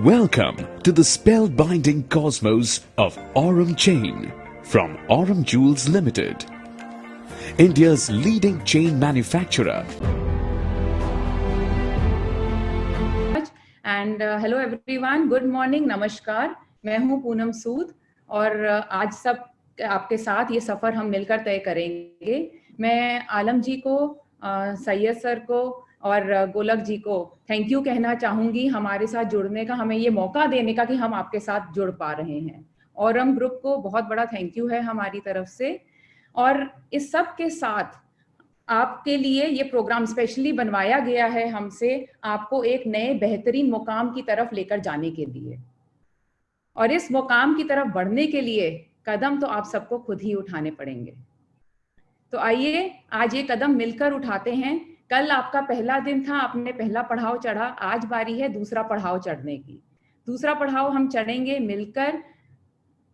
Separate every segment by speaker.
Speaker 1: Welcome to the spellbinding cosmos of Aurum Chain from Aurum Jewels Limited, India's leading chain manufacturer.
Speaker 2: And hello everyone, good morning, नमस्कार। मैं हूं पूनम सूद और आज सब आपके साथ ये सफ़र हम मिलकर तय करेंगे। मैं आलम जी को, सैयद सर को और गोलक जी को थैंक यू कहना चाहूँगी हमारे साथ जुड़ने का, हमें ये मौका देने का कि हम आपके साथ जुड़ पा रहे हैं। औरम ग्रुप को बहुत बड़ा थैंक यू है हमारी तरफ से। और इस सब के साथ आपके लिए ये प्रोग्राम स्पेशली बनवाया गया है हमसे, आपको एक नए बेहतरीन मुकाम की तरफ लेकर जाने के लिए। और इस मुकाम की तरफ बढ़ने के लिए कदम तो आप सबको खुद ही उठाने पड़ेंगे। तो आइए आज ये कदम मिलकर उठाते हैं। कल आपका पहला दिन था, आपने पहला पड़ाव चढ़ा, आज बारी है दूसरा पड़ाव चढ़ने की। दूसरा पड़ाव हम चढ़ेंगे मिलकर,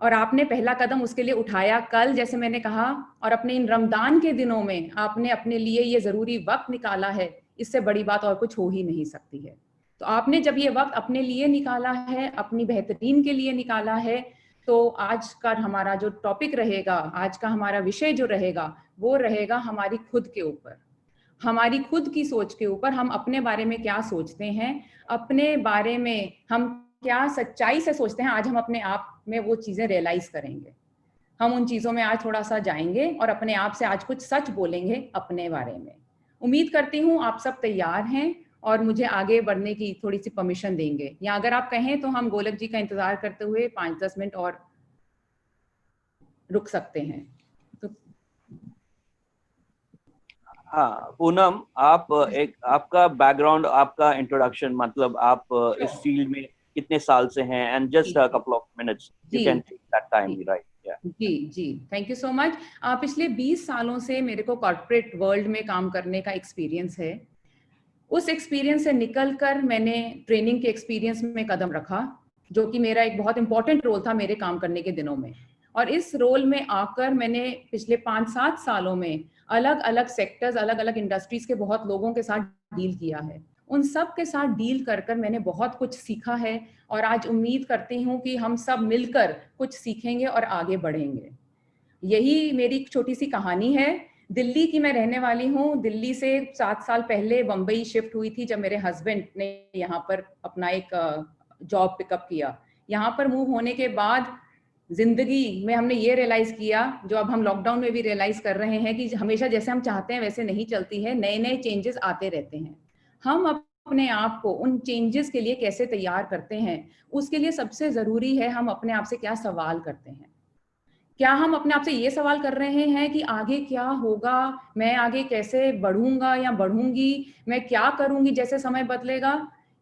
Speaker 2: और आपने पहला कदम उसके लिए उठाया कल, जैसे मैंने कहा। और अपने इन रमदान के दिनों में आपने अपने लिए ये जरूरी वक्त निकाला है, इससे बड़ी बात और कुछ हो ही नहीं सकती है। तो आपने जब ये वक्त अपने लिए निकाला है, अपनी बेहतरीन के लिए निकाला है, तो आज का हमारा जो टॉपिक रहेगा, आज का हमारा विषय जो रहेगा, वो रहेगा हमारी खुद के ऊपर, हमारी खुद की सोच के ऊपर। हम अपने बारे में क्या सोचते हैं, अपने बारे में हम क्या सच्चाई से सोचते हैं, आज हम अपने आप में वो चीजें रियलाइज करेंगे। हम उन चीजों में आज थोड़ा सा जाएंगे और अपने आप से आज कुछ सच बोलेंगे अपने बारे में। उम्मीद करती हूँ आप सब तैयार हैं और मुझे आगे बढ़ने की थोड़ी सी परमिशन देंगे, या अगर आप कहें तो हम गोलक जी का इंतजार करते हुए 5-10 मिनट और रुक सकते हैं। तो
Speaker 3: हाँ पूनम, आप एक आपका बैकग्राउंड, आपका इंट्रोडक्शन, मतलब आप इस फील्ड में कितने साल से हैं, and just a couple of minutes you can take that time, right?
Speaker 2: जी, थैंक यू सो मच। पिछले 20 सालों से मेरे को कॉर्पोरेट वर्ल्ड में काम करने का एक्सपीरियंस है। उस एक्सपीरियंस से निकलकर मैंने ट्रेनिंग के एक्सपीरियंस में कदम रखा, जो कि मेरा एक बहुत इंपॉर्टेंट रोल था मेरे काम करने के दिनों में। और इस रोल में आकर मैंने पिछले 5-7 सालों में अलग अलग सेक्टर्स, अलग अलग इंडस्ट्रीज के बहुत लोगों के साथ डील किया है। उन सब के साथ डील कर कर मैंने बहुत कुछ सीखा है, और आज उम्मीद करती हूँ कि हम सब मिलकर कुछ सीखेंगे और आगे बढ़ेंगे। यही मेरी छोटी सी कहानी है। दिल्ली की मैं रहने वाली हूँ। दिल्ली से 7 साल पहले बम्बई शिफ्ट हुई थी, जब मेरे हस्बैंड ने यहाँ पर अपना एक जॉब पिकअप किया। यहाँ पर मूव होने के बाद जिंदगी में हमने ये रियलाइज किया, जो अब हम लॉकडाउन में भी रियलाइज कर रहे हैं, कि हमेशा जैसे हम चाहते हैं वैसे नहीं चलती है। नए नए चेंजेस आते रहते हैं। हम अपने आप को उन चेंजेस के लिए कैसे तैयार करते हैं, उसके लिए सबसे जरूरी है हम अपने आप से क्या सवाल करते हैं। क्या हम अपने आप से ये सवाल कर रहे हैं कि आगे क्या होगा, मैं आगे कैसे बढ़ूंगा या बढ़ूंगी, मैं क्या करूंगी जैसे समय बदलेगा।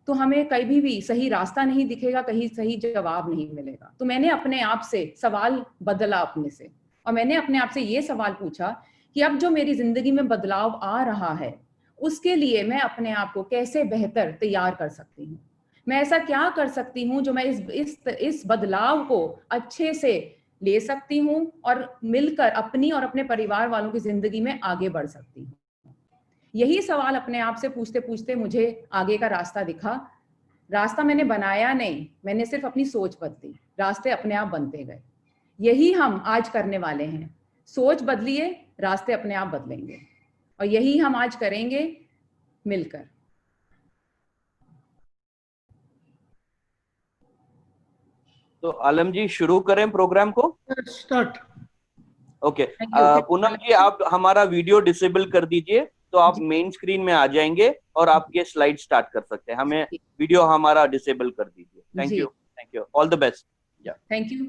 Speaker 2: तो हमें कभी भी सही रास्ता नहीं दिखेगा, कहीं सही जवाब नहीं मिलेगा। तो मैंने अपने आप से सवाल बदला अपने से, और मैंने अपने आप से ये सवाल पूछा कि अब जो मेरी जिंदगी में बदलाव आ रहा है, उसके लिए मैं अपने आप को कैसे बेहतर तैयार कर सकती हूँ। मैं ऐसा क्या कर सकती हूँ जो मैं इस बदलाव को अच्छे से ले सकती हूँ और मिलकर अपनी और अपने परिवार वालों की जिंदगी में आगे बढ़ सकती हूँ। यही सवाल अपने आप से पूछते पूछते मुझे आगे का रास्ता दिखा। रास्ता मैंने बनाया नहीं, मैंने सिर्फ अपनी सोच बदली, रास्ते अपने आप बनते गए। यही हम आज करने वाले हैं। सोच बदलिए, रास्ते अपने आप बदलेंगे, और यही हम आज करेंगे मिलकर।
Speaker 3: तो आलम जी शुरू करें प्रोग्राम को?
Speaker 4: स्टार्ट।
Speaker 3: ओके पूनम जी, आप हमारा वीडियो डिसेबल कर दीजिए, तो आप मेन स्क्रीन में आ जाएंगे और आपके स्लाइड स्टार्ट कर सकते हैं। हमें वीडियो हमारा डिसेबल कर दीजिए। Thank you, all the best.
Speaker 2: Thank you.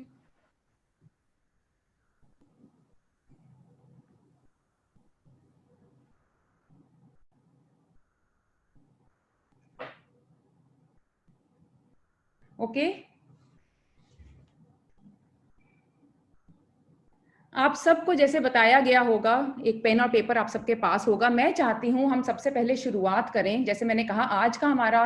Speaker 2: Okay, आप सबको जैसे बताया गया होगा, एक पेन और पेपर आप सबके पास होगा। मैं चाहती हूँ हम सबसे पहले शुरुआत करें। जैसे मैंने कहा, आज का हमारा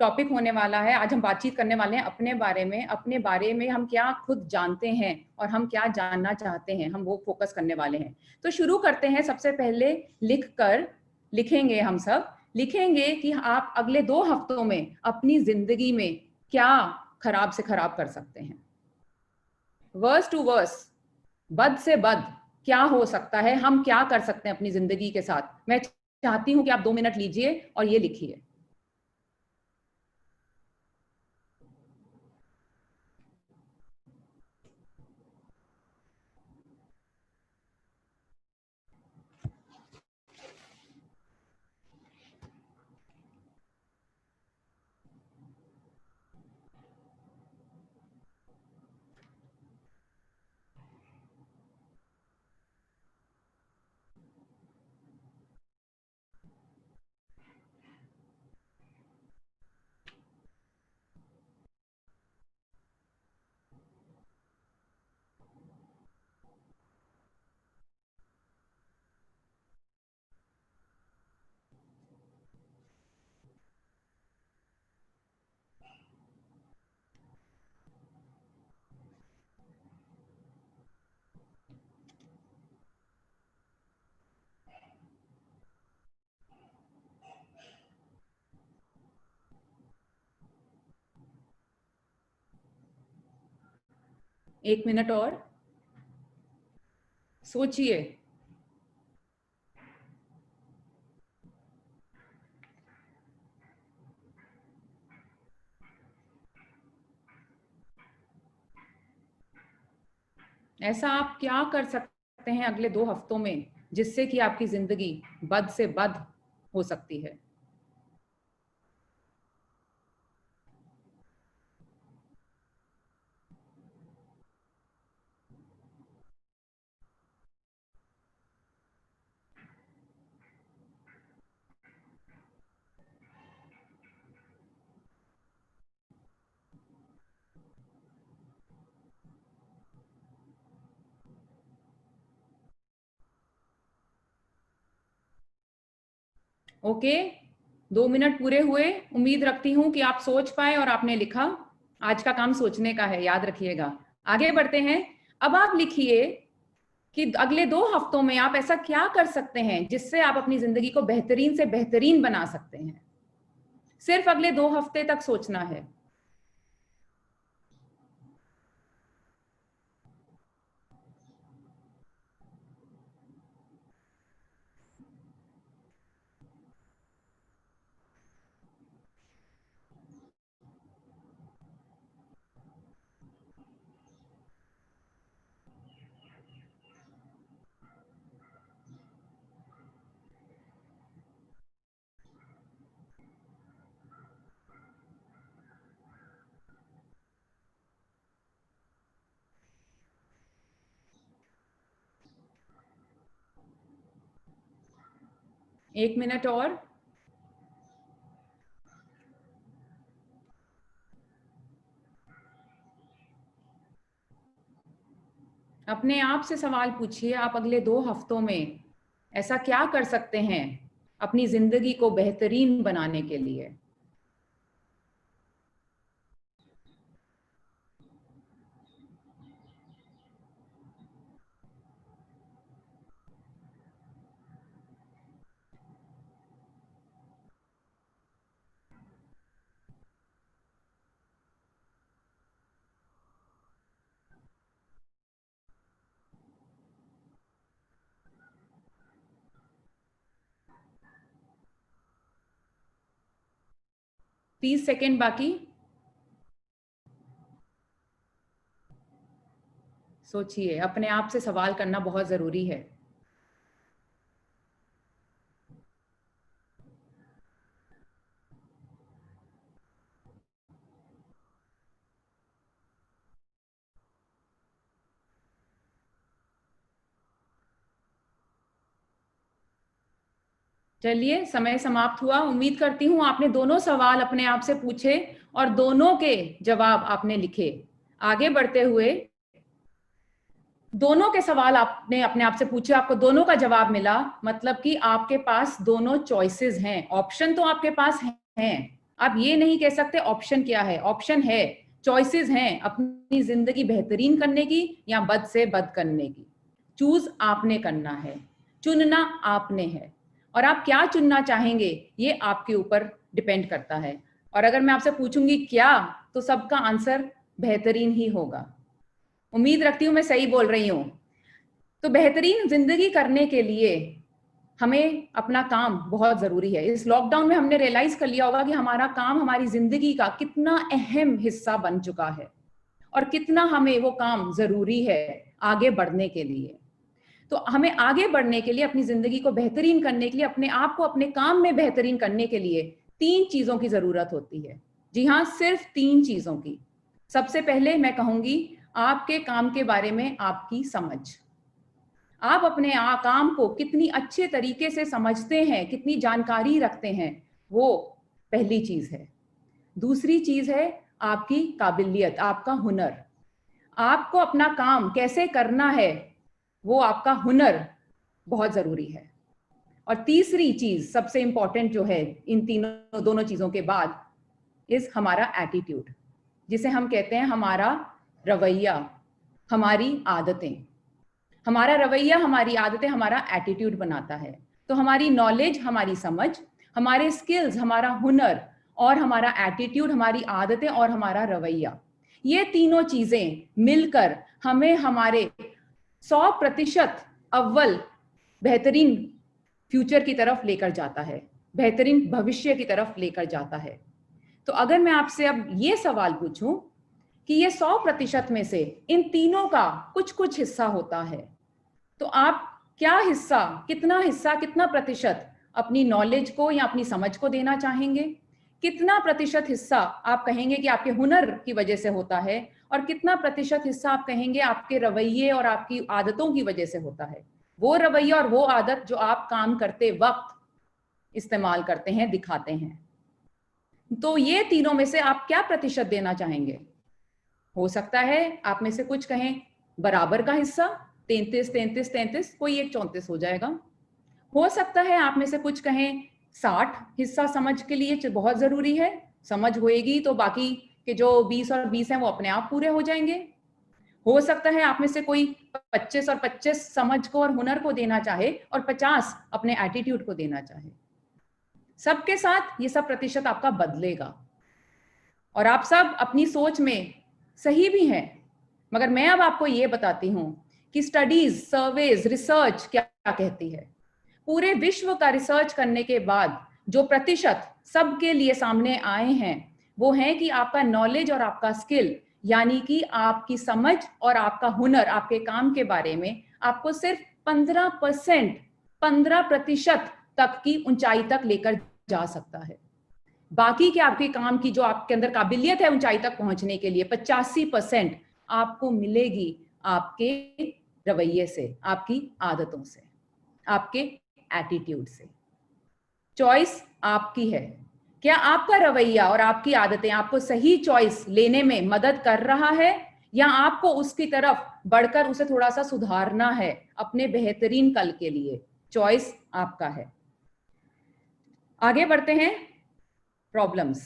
Speaker 2: टॉपिक होने वाला है, आज हम बातचीत करने वाले हैं अपने बारे में। अपने बारे में हम क्या खुद जानते हैं और हम क्या जानना चाहते हैं, हम वो फोकस करने वाले हैं। तो शुरू करते हैं। सबसे पहले लिखेंगे, हम सब लिखेंगे कि आप अगले 2 हफ्तों में अपनी जिंदगी में क्या खराब से खराब कर सकते हैं, वर्स टू वर्स, बद से बद क्या हो सकता है, हम क्या कर सकते हैं अपनी जिंदगी के साथ। मैं चाहती हूं कि आप 2 मिनट लीजिए और ये लिखिए। एक मिनट और सोचिए। ऐसा आप क्या कर सकते हैं अगले 2 हफ्तों में जिससे कि आपकी जिंदगी बद से बद हो सकती है। ओके, 2 मिनट पूरे हुए। उम्मीद रखती हूं कि आप सोच पाए और आपने लिखा। आज का काम सोचने का है, याद रखिएगा। आगे बढ़ते हैं। अब आप लिखिए कि अगले 2 हफ्तों में आप ऐसा क्या कर सकते हैं जिससे आप अपनी जिंदगी को बेहतरीन से बेहतरीन बना सकते हैं। सिर्फ अगले 2 हफ्ते तक सोचना है। एक मिनट और। अपने आप से सवाल पूछिए, आप अगले 2 हफ्तों में ऐसा क्या कर सकते हैं अपनी जिंदगी को बेहतरीन बनाने के लिए। तीस सेकेंड बाकी। सोचिए, अपने आप से सवाल करना बहुत जरूरी है। चलिए, समय समाप्त हुआ। उम्मीद करती हूं आपने दोनों सवाल अपने आप से पूछे और दोनों के जवाब आपने लिखे। आगे बढ़ते हुए, दोनों के सवाल आपने अपने आप से पूछे, आपको दोनों का जवाब मिला, मतलब कि आपके पास दोनों चॉइसेस हैं। ऑप्शन तो आपके पास हैं, आप ये नहीं कह सकते ऑप्शन क्या है। ऑप्शन है, चॉइसेस हैं अपनी जिंदगी बेहतरीन करने की या बद से बद करने की। चूज आपने करना है, चुनना आपने है, और आप क्या चुनना चाहेंगे ये आपके ऊपर डिपेंड करता है। और अगर मैं आपसे पूछूंगी क्या, तो सबका आंसर बेहतरीन ही होगा। उम्मीद रखती हूं मैं सही बोल रही हूं। तो बेहतरीन जिंदगी करने के लिए हमें अपना काम बहुत जरूरी है। इस लॉकडाउन में हमने रियलाइज कर लिया होगा कि हमारा काम हमारी जिंदगी का कितना अहम हिस्सा बन चुका है और कितना हमें वो काम जरूरी है आगे बढ़ने के लिए। तो हमें आगे बढ़ने के लिए, अपनी जिंदगी को बेहतरीन करने के लिए, अपने आप को अपने काम में बेहतरीन करने के लिए 3 चीजों की जरूरत होती है। जी हाँ, सिर्फ 3 चीजों की। सबसे पहले मैं कहूंगी आपके काम के बारे में आपकी समझ। आप अपने काम को कितनी अच्छे तरीके से समझते हैं, कितनी जानकारी रखते हैं, वो पहली चीज है। दूसरी चीज है आपकी काबिलियत, आपका हुनर। आपको अपना काम कैसे करना है, वो आपका हुनर बहुत जरूरी है। और तीसरी चीज सबसे इंपॉर्टेंट जो है इन तीनों दोनों चीजों के बाद, इज हमारा एटीट्यूड, जिसे हम कहते हैं हमारा रवैया, हमारी आदतें। हमारा रवैया, हमारी आदतें हमारा एटीट्यूड बनाता है। तो हमारी नॉलेज, हमारी समझ, हमारे स्किल्स, हमारा हुनर और हमारा एटीट्यूड, हमारी आदतें और हमारा रवैया, ये तीनों चीजें मिलकर हमें हमारे 100% अव्वल बेहतरीन फ्यूचर की तरफ लेकर जाता है, बेहतरीन भविष्य की तरफ लेकर जाता है। तो अगर मैं आपसे अब ये सवाल पूछूं कि ये 100% में से इन तीनों का कुछ कुछ हिस्सा होता है, तो आप क्या हिस्सा, कितना प्रतिशत अपनी नॉलेज को या अपनी समझ को देना चाहेंगे? कितना प्रतिशत हिस्सा आप कहेंगे कि आपके हुनर की वजह से होता है? और कितना प्रतिशत हिस्सा आप कहेंगे आपके रवैये और आपकी आदतों की वजह से होता है? वो रवैया और वो आदत जो आप काम करते वक्त इस्तेमाल करते हैं, दिखाते हैं। तो ये तीनों में से आप क्या प्रतिशत देना चाहेंगे? हो सकता है आप में से कुछ कहें बराबर का हिस्सा, 33, कोई एक 34 हो जाएगा। हो सकता है आप में से कुछ कहें 60 हिस्सा समझ के लिए बहुत जरूरी है, समझ होएगी तो बाकी के जो 20 और 20 हैं वो अपने आप पूरे हो जाएंगे। हो सकता है आप में से कोई 25 और 25 समझ को और हुनर को देना चाहे और 50 अपने एटीट्यूड को देना चाहे। सबके साथ ये सब प्रतिशत आपका बदलेगा और आप सब अपनी सोच में सही भी हैं। मगर मैं अब आपको ये बताती हूं कि स्टडीज, सर्वेज, रिसर्च क्या कहती है। पूरे विश्व का रिसर्च करने के बाद जो प्रतिशत सबके लिए सामने आए हैं, वो है कि आपका नॉलेज और आपका स्किल, यानी कि आपकी समझ और आपका हुनर आपके काम के बारे में आपको सिर्फ 15% तक की ऊंचाई तक लेकर जा सकता है। बाकी के आपके काम की जो आपके अंदर काबिलियत है ऊंचाई तक पहुंचने के लिए, 85% आपको मिलेगी आपके रवैये से, आपकी आदतों से, आपके एटीट्यूड से। चॉइस आपकी है। क्या आपका रवैया और आपकी आदतें आपको सही चॉइस लेने में मदद कर रहा है, या आपको उसकी तरफ बढ़कर उसे थोड़ा सा सुधारना है अपने बेहतरीन कल के लिए? चॉइस आपका है। आगे बढ़ते हैं। प्रॉब्लम्स,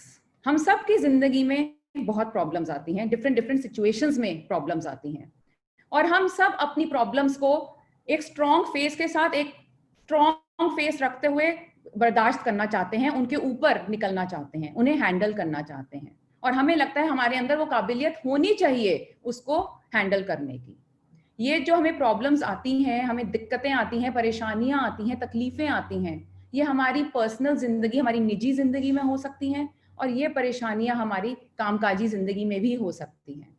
Speaker 2: हम सब की जिंदगी में बहुत प्रॉब्लम्स आती हैं, डिफरेंट सिचुएशंस में प्रॉब्लम्स आती हैं, और हम सब अपनी प्रॉब्लम्स को एक स्ट्रॉन्ग फेस के साथ, एक स्ट्रॉन्ग फेस रखते हुए बर्दाश्त करना चाहते हैं, उनके ऊपर निकलना चाहते हैं, उन्हें हैंडल करना चाहते हैं, और हमें लगता है हमारे अंदर वो काबिलियत होनी चाहिए उसको हैंडल करने की। ये जो हमें प्रॉब्लम्स आती हैं, हमें दिक्कतें आती हैं, परेशानियां आती हैं, तकलीफें आती हैं, ये हमारी पर्सनल जिंदगी, हमारी निजी जिंदगी में हो सकती हैं, और ये परेशानियां हमारी कामकाजी जिंदगी में भी हो सकती हैं।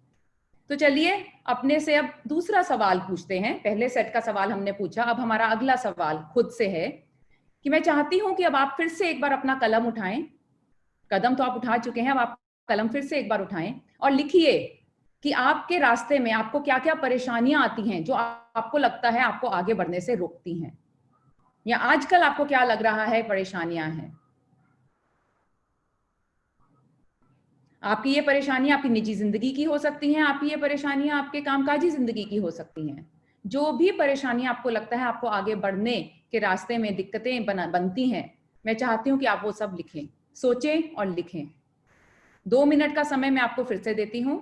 Speaker 2: तो चलिए अपने से अब दूसरा सवाल पूछते हैं। पहले सेट का सवाल हमने पूछा, अब हमारा अगला सवाल खुद से है कि मैं चाहती हूं कि अब आप फिर से एक बार अपना कलम उठाएं। कदम तो आप उठा चुके हैं, अब आप कलम फिर से एक बार उठाएं और लिखिए कि आपके रास्ते में आपको क्या क्या परेशानियां आती हैं जो आपको लगता है आपको आगे बढ़ने से रोकती हैं, या आजकल आपको क्या लग रहा है परेशानियां हैं। आपकी ये परेशानियां आपकी निजी जिंदगी की हो सकती हैं, आपकी ये परेशानियां आपके कामकाजी जिंदगी की हो सकती हैं। जो भी परेशानियां आपको लगता है आपको आगे बढ़ने के रास्ते में दिक्कतें बनती हैं, मैं चाहती हूं कि आप वो सब लिखें, सोचें और लिखें। 2 मिनट का समय मैं आपको फिर से देती हूं।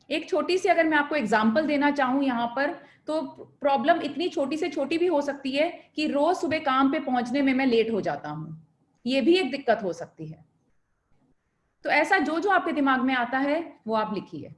Speaker 2: एक छोटी सी अगर मैं आपको एग्जांपल देना चाहूं यहाँ पर, तो प्रॉब्लम इतनी छोटी से छोटी भी हो सकती है कि रोज सुबह काम पे पहुंचने में मैं लेट हो जाता हूं, ये भी एक दिक्कत हो सकती है। तो ऐसा जो जो आपके दिमाग में आता है वो आप लिखिए।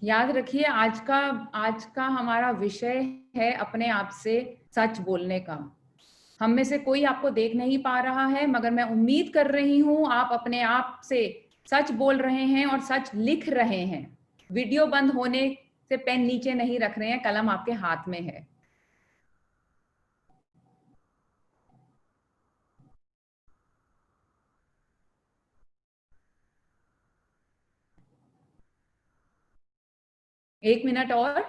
Speaker 2: याद रखिए, आज का हमारा विषय है अपने आप से सच बोलने का। हम में से कोई आपको देख नहीं पा रहा है, मगर मैं उम्मीद कर रही हूं आप अपने आप से सच बोल रहे हैं और सच लिख रहे हैं। वीडियो बंद होने से पेन नीचे नहीं रख रहे हैं, कलम आपके हाथ में है। एक मिनट और।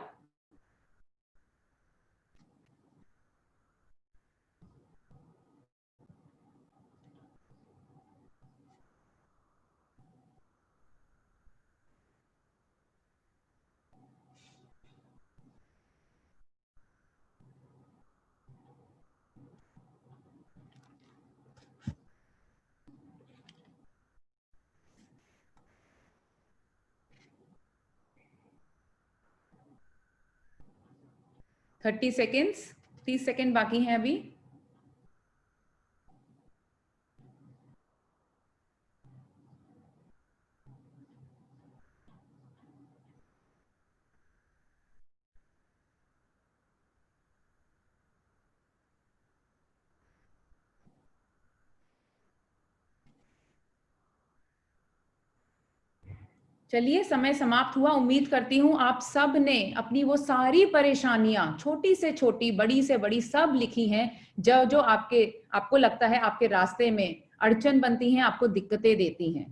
Speaker 2: थर्टी सेकेंड्स, 30 सेकेंड बाकी हैं अभी। चलिए, समय समाप्त हुआ। उम्मीद करती हूँ आप सब ने अपनी वो सारी परेशानियां, छोटी से छोटी, बड़ी से बड़ी, सब लिखी हैं जो जो आपको लगता है आपके रास्ते में अड़चन बनती हैं, आपको दिक्कतें देती हैं।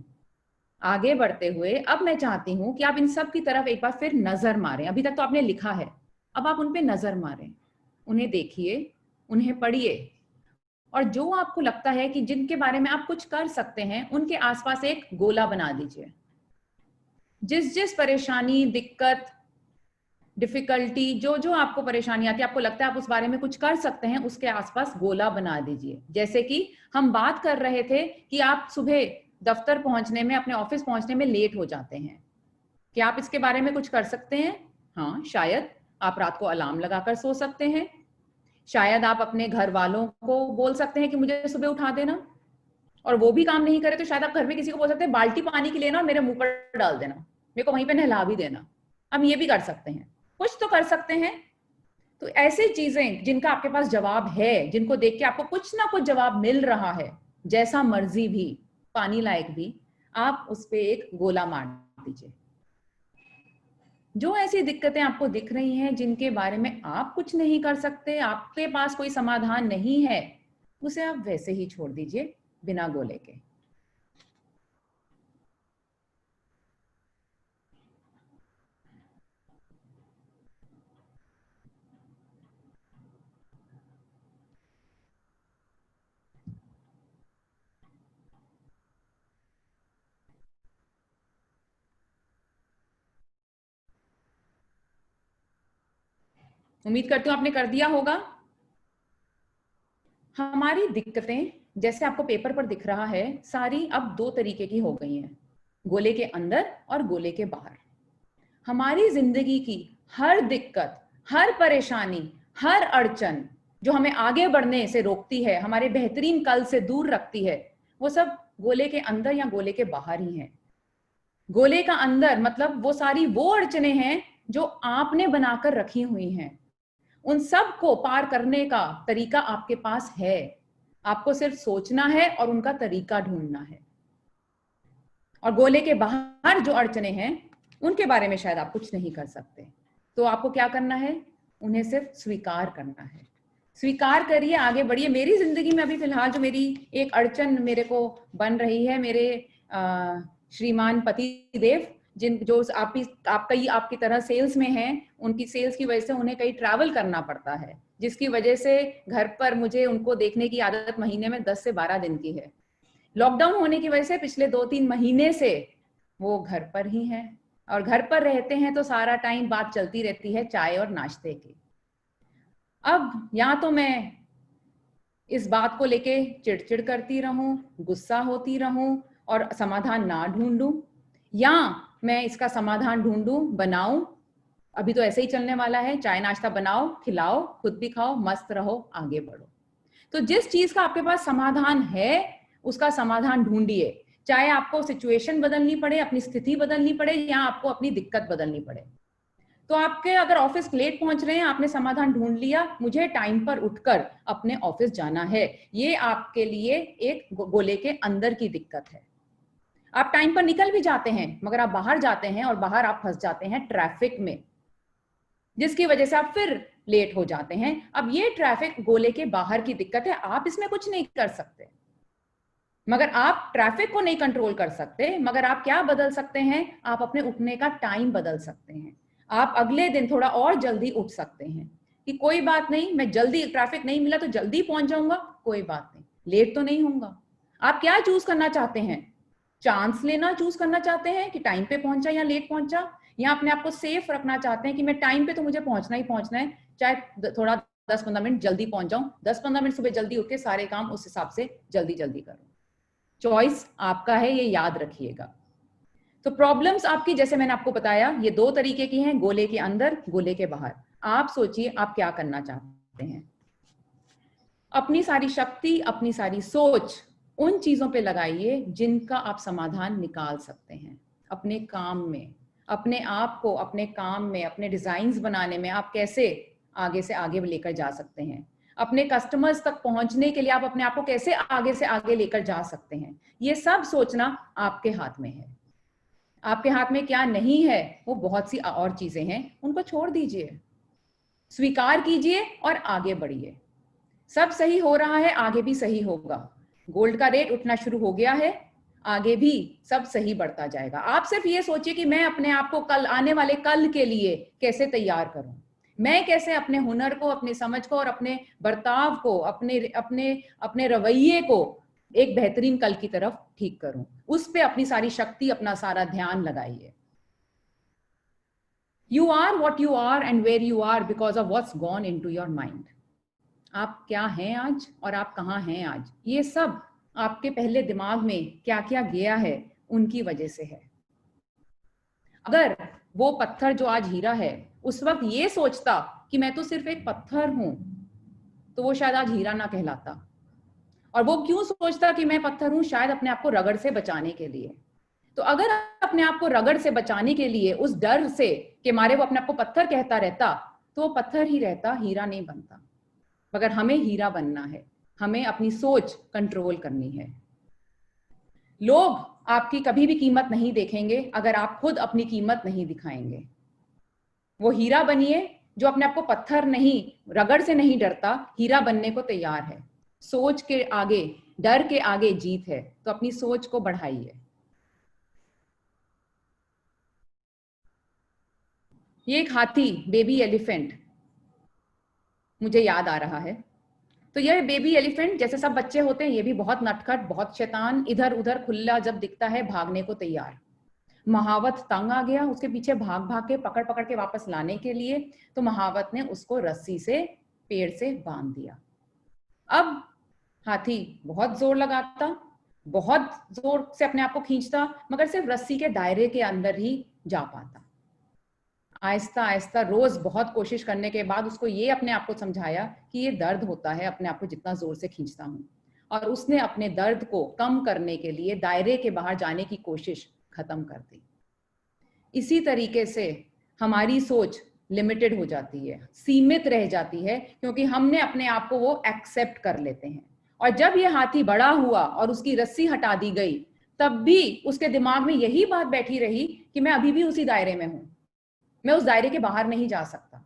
Speaker 2: आगे बढ़ते हुए अब मैं चाहती हूँ कि आप इन सब की तरफ एक बार फिर नजर मारें। अभी तक तो आपने लिखा है, अब आप उन पे नजर मारें, उन्हें देखिए, उन्हें पढ़िए, और जो आपको लगता है कि जिनके बारे में आप कुछ कर सकते हैं, उनके आसपास एक गोला बना दीजिए। जिस जिस परेशानी, दिक्कत, डिफिकल्टी, जो जो आपको परेशानी आती है, आपको लगता है आप उस बारे में कुछ कर सकते हैं, उसके आसपास गोला बना दीजिए। जैसे कि हम बात कर रहे थे कि आप सुबह दफ्तर पहुंचने में, अपने ऑफिस पहुंचने में लेट हो जाते हैं। क्या आप इसके बारे में कुछ कर सकते हैं? हाँ, शायद आप रात को अलार्म लगाकर सो सकते हैं। शायद आप अपने घर वालों को बोल सकते हैं कि मुझे सुबह उठा देना, और वो भी काम नहीं करे तो शायद आप घर में किसी को बोल सकते हैं बाल्टी पानी की लेना और मेरे मुंह पर डाल देना, मेरे को वहीं पे नहला भी देना। हम ये भी कर सकते हैं, कुछ तो कर सकते हैं। तो ऐसी चीजें जिनका आपके पास जवाब है, जिनको देख के आपको कुछ ना कुछ जवाब मिल रहा है, जैसा मर्जी भी, पानी लायक भी, आप उस पे एक गोला मार दीजिए। जो ऐसी दिक्कतें आपको दिख रही हैं, जिनके बारे में आप कुछ नहीं कर सकते, आपके पास कोई समाधान नहीं है, उसे आप वैसे ही छोड़ दीजिए, बिना गोले के। उम्मीद करती हूँ आपने कर दिया होगा। हमारी दिक्कतें, जैसे आपको पेपर पर दिख रहा है, सारी अब दो तरीके की हो गई हैं, गोले के अंदर और गोले के बाहर। हमारी जिंदगी की हर दिक्कत, हर परेशानी, हर अड़चन जो हमें आगे बढ़ने से रोकती है, हमारे बेहतरीन कल से दूर रखती है, वो सब गोले के अंदर या गोले के बाहर ही है। गोले का अंदर मतलब वो सारी वो अड़चने हैं जो आपने बनाकर रखी हुई हैं। उन सब को पार करने का तरीका आपके पास है। आपको सिर्फ सोचना है और उनका तरीका ढूंढना है। और गोले के बाहर जो अड़चने हैं उनके बारे में शायद आप कुछ नहीं कर सकते, तो आपको क्या करना है, उन्हें सिर्फ स्वीकार करना है। स्वीकार करिए, आगे बढ़िए। मेरी जिंदगी में अभी फिलहाल जो मेरी एक अड़चन मेरे को बन रही है, मेरे श्रीमान पति देव, जिन जो आपकी तरह सेल्स में हैं, उनकी सेल्स की वजह से उन्हें कहीं ट्रैवल करना पड़ता है, जिसकी वजह से घर पर मुझे उनको देखने की आदत महीने में 10 से 12 दिन की है। लॉकडाउन होने की वजह से पिछले 2-3 महीने से वो घर पर ही हैं, और घर पर रहते हैं तो सारा टाइम बात चलती रहती है चाय और नाश्ते की। अब या तो मैं इस बात को लेके चिड़चिड़ करती रहूं, गुस्सा होती रहूं और समाधान ना ढूंढूं, या मैं इसका समाधान ढूंढूं, बनाऊं। अभी तो ऐसे ही चलने वाला है, चाय नाश्ता बनाओ, खिलाओ, खुद भी खाओ, मस्त रहो, आगे बढ़ो। तो जिस चीज का आपके पास समाधान है उसका समाधान ढूंढिए, चाहे आपको सिचुएशन बदलनी पड़े, अपनी स्थिति बदलनी पड़े, या आपको अपनी दिक्कत बदलनी पड़े। तो आपके अगर ऑफिस लेट पहुंच रहे हैं, आपने समाधान ढूंढ लिया, मुझे टाइम पर उठकर अपने ऑफिस जाना है, ये आपके लिए एक गोले के अंदर की दिक्कत है। आप टाइम पर निकल भी जाते हैं, मगर आप बाहर जाते हैं और बाहर आप फंस जाते हैं ट्रैफिक में, जिसकी वजह से आप फिर लेट हो जाते हैं। अब ये ट्रैफिक गोले के बाहर की दिक्कत है, आप इसमें कुछ नहीं कर सकते। मगर आप ट्रैफिक को नहीं कंट्रोल कर सकते, मगर आप क्या बदल सकते हैं, आप अपने उठने का टाइम बदल सकते हैं। आप अगले दिन थोड़ा और जल्दी उठ सकते हैं कि कोई बात नहीं, मैं जल्दी, ट्रैफिक नहीं मिला तो जल्दी पहुंच जाऊंगा, कोई बात नहीं, लेट तो नहीं होऊंगा। आप क्या चूज करना चाहते हैं, चांस लेना चूज करना चाहते हैं कि टाइम पे पहुंचा या लेट पहुंचा, या अपने आप को सेफ रखना चाहते हैं कि मैं टाइम पे तो मुझे पहुंचना ही पहुंचना है, चाहे थोड़ा 10-15 मिनट जल्दी पहुंच जाऊं, 10-15 मिनट सुबह जल्दी उठ के सारे काम उस हिसाब से जल्दी जल्दी करूं। चॉइस आपका है, ये याद रखिएगा। तो प्रॉब्लम्स आपकी, जैसे मैंने आपको बताया, ये 2 तरीके की हैं, गोले के अंदर, गोले के बाहर। आप सोचिए आप क्या करना चाहते हैं। अपनी सारी शक्ति, अपनी सारी सोच उन चीजों पे लगाइए जिनका आप समाधान निकाल सकते हैं। अपने काम में, अपने आप को अपने काम में, अपने डिजाइन्स बनाने में आप कैसे आगे से आगे लेकर जा सकते हैं। अपने कस्टमर्स तक पहुंचने के लिए आप अपने आप को कैसे आगे से आगे लेकर जा सकते हैं। ये सब सोचना आपके हाथ में है। आपके हाथ में क्या नहीं है, वो बहुत सी और चीजें हैं, उनको छोड़ दीजिए, स्वीकार कीजिए और आगे बढ़िए। सब सही हो रहा है, आगे भी सही होगा। गोल्ड का रेट उठना शुरू हो गया है, आगे भी सब सही बढ़ता जाएगा। आप सिर्फ ये सोचिए कि मैं अपने आप को कल, आने वाले कल के लिए कैसे तैयार करूं, मैं कैसे अपने हुनर को, अपनी समझ को और अपने बर्ताव को, अपने अपने अपने रवैये को एक बेहतरीन कल की तरफ ठीक करूं। उस पे अपनी सारी शक्ति, अपना सारा ध्यान लगाइए। You are what you are and where you are because of what's gone into your mind. आप क्या हैं आज और आप कहाँ हैं आज, ये सब आपके पहले दिमाग में क्या क्या गया है उनकी वजह से है। अगर वो पत्थर जो आज हीरा है उस वक्त ये सोचता कि मैं तो सिर्फ एक पत्थर हूं, तो वो शायद आज हीरा ना कहलाता। और वो क्यों सोचता कि मैं पत्थर हूं, शायद अपने आप को रगड़ से बचाने के लिए। तो अगर अपने आप को रगड़ से बचाने के लिए उस डर से कि मारे वो अपने आप को पत्थर कहता रहता, तो वो पत्थर ही रहता, हीरा नहीं बनता। मगर हमें हीरा बनना है, हमें अपनी सोच कंट्रोल करनी है। लोग आपकी कभी भी कीमत नहीं देखेंगे अगर आप खुद अपनी कीमत नहीं दिखाएंगे। वो हीरा बनिए जो अपने आप को पत्थर नहीं, रगड़ से नहीं डरता, हीरा बनने को तैयार है। सोच के आगे, डर के आगे जीत है, तो अपनी सोच को बढ़ाइए। ये एक हाथी, बेबी एलिफेंट, मुझे याद आ रहा है। तो यह बेबी एलिफेंट, जैसे सब बच्चे होते हैं, ये भी बहुत नटखट, बहुत शैतान, इधर उधर खुला जब दिखता है भागने को तैयार। महावत तंग आ गया उसके पीछे भाग भाग के, पकड़ पकड़ के वापस लाने के लिए, तो महावत ने उसको रस्सी से, पेड़ से बांध दिया। अब हाथी बहुत जोर लगाता, बहुत जोर से अपने आप को खींचता, मगर सिर्फ रस्सी के दायरे के अंदर ही जा पाता। आहिस्ता आहिस्ता रोज बहुत कोशिश करने के बाद उसको ये अपने आप को समझाया कि ये दर्द होता है अपने आप को जितना जोर से खींचता हूं, और उसने अपने दर्द को कम करने के लिए दायरे के बाहर जाने की कोशिश खत्म कर दी। इसी तरीके से हमारी सोच लिमिटेड हो जाती है, सीमित रह जाती है, क्योंकि हमने अपने आप को वो एक्सेप्ट कर लेते हैं। और जब ये हाथी बड़ा हुआ और उसकी रस्सी हटा दी गई, तब भी उसके दिमाग में यही बात बैठी रही कि मैं अभी भी उसी दायरे में हूं, मैं उस दायरे के बाहर नहीं जा सकता।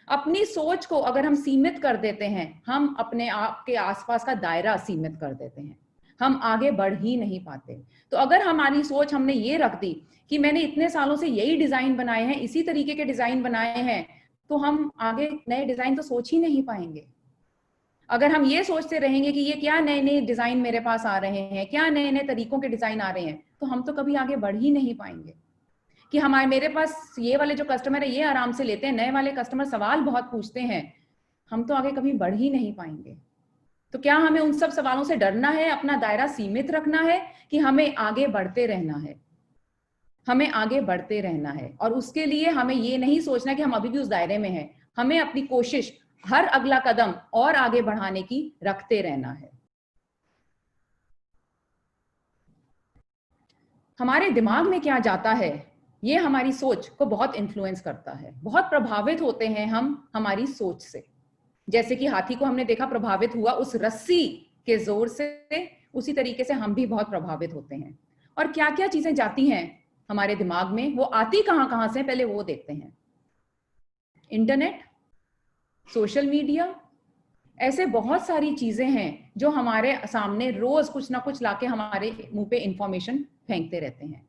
Speaker 2: अपनी सोच को अगर हम सीमित कर देते हैं, हम अपने आप के आसपास का दायरा सीमित कर देते हैं, हम आगे बढ़ ही नहीं पाते। तो अगर हमारी सोच हमने ये रख दी कि मैंने इतने सालों से यही डिजाइन बनाए हैं, इसी तरीके के डिजाइन बनाए हैं, तो हम आगे नए डिजाइन तो सोच ही नहीं पाएंगे। अगर हम ये सोचते रहेंगे कि ये क्या नए नए डिजाइन मेरे पास आ रहे हैं, क्या नए नए तरीकों के डिजाइन आ रहे हैं, तो हम तो कभी आगे बढ़ ही नहीं पाएंगे। कि हमारे मेरे पास ये वाले जो कस्टमर है ये आराम से लेते हैं, नए वाले कस्टमर सवाल बहुत पूछते हैं, हम तो आगे कभी बढ़ ही नहीं पाएंगे। तो क्या हमें उन सब सवालों से डरना है, अपना दायरा सीमित रखना है, कि हमें आगे बढ़ते रहना है? हमें आगे बढ़ते रहना है, और उसके लिए हमें ये नहीं सोचना कि हम अभी भी उस दायरे में हैं। हमें अपनी कोशिश हर अगला कदम और आगे बढ़ाने की रखते रहना है। हमारे दिमाग में क्या जाता है, ये हमारी सोच को बहुत इन्फ्लुएंस करता है। बहुत प्रभावित होते हैं हम हमारी सोच से। जैसे कि हाथी को हमने देखा प्रभावित हुआ उस रस्सी के जोर से, उसी तरीके से हम भी बहुत प्रभावित होते हैं। और क्या क्या चीजें जाती हैं हमारे दिमाग में, वो आती कहां कहां से, पहले वो देखते हैं। इंटरनेट, सोशल मीडिया, ऐसे बहुत सारी चीजें हैं जो हमारे सामने रोज कुछ ना कुछ लाके हमारे मुंह पे इंफॉर्मेशन फेंकते रहते हैं।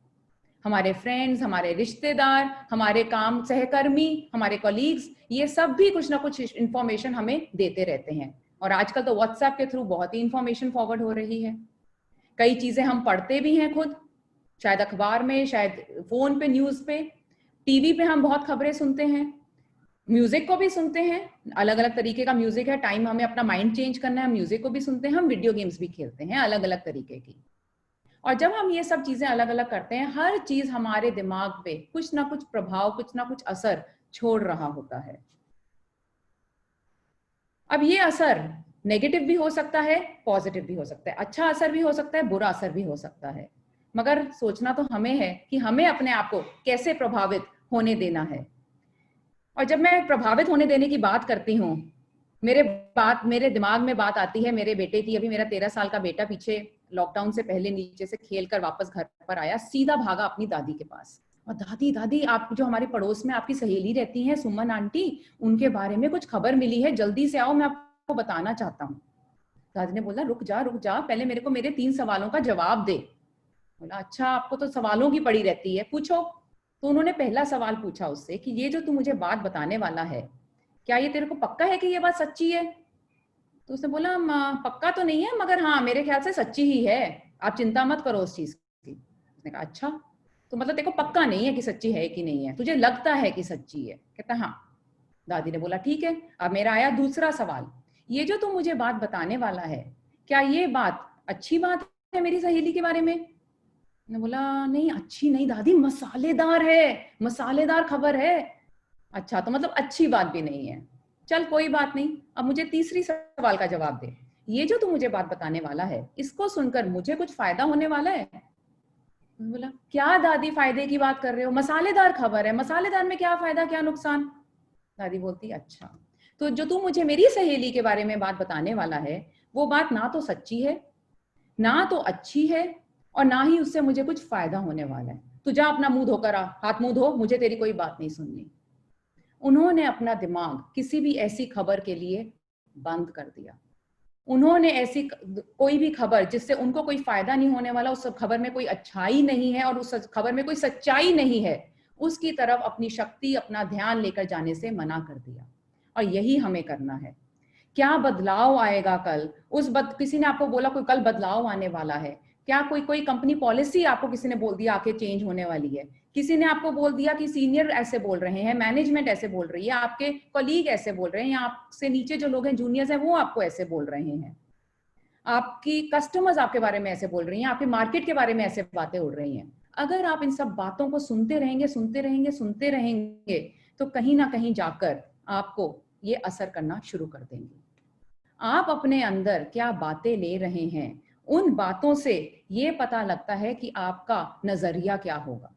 Speaker 2: हमारे फ्रेंड्स, हमारे रिश्तेदार, हमारे काम सहकर्मी, हमारे कॉलीग्स, ये सब भी कुछ ना कुछ इंफॉर्मेशन हमें देते रहते हैं। और आजकल तो व्हाट्सएप के थ्रू बहुत ही इंफॉर्मेशन फॉरवर्ड हो रही है। कई चीजें हम पढ़ते भी हैं खुद, शायद अखबार में, शायद फोन पे, न्यूज पे, टीवी पे हम बहुत खबरें सुनते हैं, म्यूजिक को भी सुनते हैं। अलग अलग तरीके का म्यूजिक है, टाइम हमें अपना माइंड चेंज करना है, म्यूजिक को भी सुनते हैं हम, वीडियो गेम्स भी खेलते हैं अलग अलग तरीके की। और जब हम ये सब चीजें अलग अलग करते हैं, हर चीज हमारे दिमाग पे कुछ ना कुछ प्रभाव, कुछ ना कुछ असर छोड़ रहा होता है। अब ये असर नेगेटिव भी हो सकता है, पॉजिटिव भी हो सकता है, अच्छा असर भी हो सकता है, बुरा असर भी हो सकता है। मगर सोचना तो हमें है कि हमें अपने आप को कैसे प्रभावित होने देना है। और जब मैं प्रभावित होने देने की बात करती हूँ, मेरे दिमाग में बात आती है मेरे बेटे की। अभी मेरा 13 साल का बेटा पीछे लॉकडाउन से पहले नीचे से खेल कर वापस घर पर आया, सीधा भागा अपनी दादी के पास, और दादी दादी आप जो हमारे पड़ोस में आपकी सहेली रहती हैं सुमन आंटी, उनके बारे में कुछ खबर मिली है, जल्दी से आओ, मैं आपको बताना चाहता हूँ। दादी ने बोला रुक जा पहले मेरे को मेरे 3 सवालों का जवाब दे। बोला अच्छा, आपको तो सवालों की पड़ी रहती है, पूछो। तो उन्होंने पहला सवाल पूछा उससे कि ये जो तू मुझे बात बताने वाला है, क्या ये तेरे को पक्का है कि ये बात सच्ची है? तो उसने बोला पक्का तो नहीं है, मगर हाँ मेरे ख्याल से सच्ची ही है, आप चिंता मत करो उस चीज की। उसने कहा अच्छा, तो मतलब देखो पक्का नहीं है कि सच्ची है कि नहीं है, तुझे लगता है कि सच्ची है? कहता हाँ। दादी ने बोला ठीक है। अब मेरा आया दूसरा सवाल, ये जो तू मुझे बात बताने वाला है, क्या ये बात अच्छी बात है मेरी सहेली के बारे में? ने बोला नहीं, अच्छी नहीं दादी, मसालेदार है, मसालेदार खबर है। अच्छा, तो मतलब अच्छी बात भी नहीं है, चल कोई बात नहीं। अब मुझे तीसरी सवाल का जवाब दे, ये जो तू मुझे बात बताने वाला है, इसको सुनकर मुझे कुछ फायदा होने वाला है? बोला क्या दादी फायदे की बात कर रहे हो, मसालेदार खबर है, मसालेदार में क्या फायदा क्या नुकसान? दादी बोलती अच्छा, तो जो तू मुझे मेरी सहेली के बारे में बात बताने वाला है, वो बात ना तो सच्ची है, ना तो अच्छी है, और ना ही उससे मुझे कुछ फायदा होने वाला है। तू जा अपना मुंह धोकर आ, हाथ मुंह धो, मुझे तेरी कोई बात नहीं सुननी। उन्होंने अपना दिमाग किसी भी ऐसी खबर के लिए बंद कर दिया। उन्होंने ऐसी कोई भी खबर जिससे उनको कोई फायदा नहीं होने वाला, उस खबर में कोई अच्छाई नहीं है और उस खबर में कोई सच्चाई नहीं है, उसकी तरफ अपनी शक्ति, अपना ध्यान लेकर जाने से मना कर दिया। और यही हमें करना है। क्या बदलाव आएगा कल, किसी ने आपको बोला कोई कल बदलाव आने वाला है, क्या कोई कंपनी पॉलिसी आपको किसी ने बोल दिया आके चेंज होने वाली है, किसी ने आपको बोल दिया कि सीनियर ऐसे बोल रहे हैं, मैनेजमेंट ऐसे बोल रही है, आपके कलीग ऐसे बोल रहे हैं, या आपसे नीचे जो लोग हैं जूनियर्स हैं वो आपको ऐसे बोल रहे हैं, आपकी कस्टमर्स आपके बारे में ऐसे बोल रही हैं, आपके मार्केट के बारे में ऐसे बातें उड़ रही हैं। अगर आप इन सब बातों को सुनते रहेंगे तो कहीं ना कहीं जाकर आपको ये असर करना शुरू कर देंगे। आप अपने अंदर क्या बातें ले रहे हैं, उन बातों से ये पता लगता है कि आपका नजरिया क्या होगा।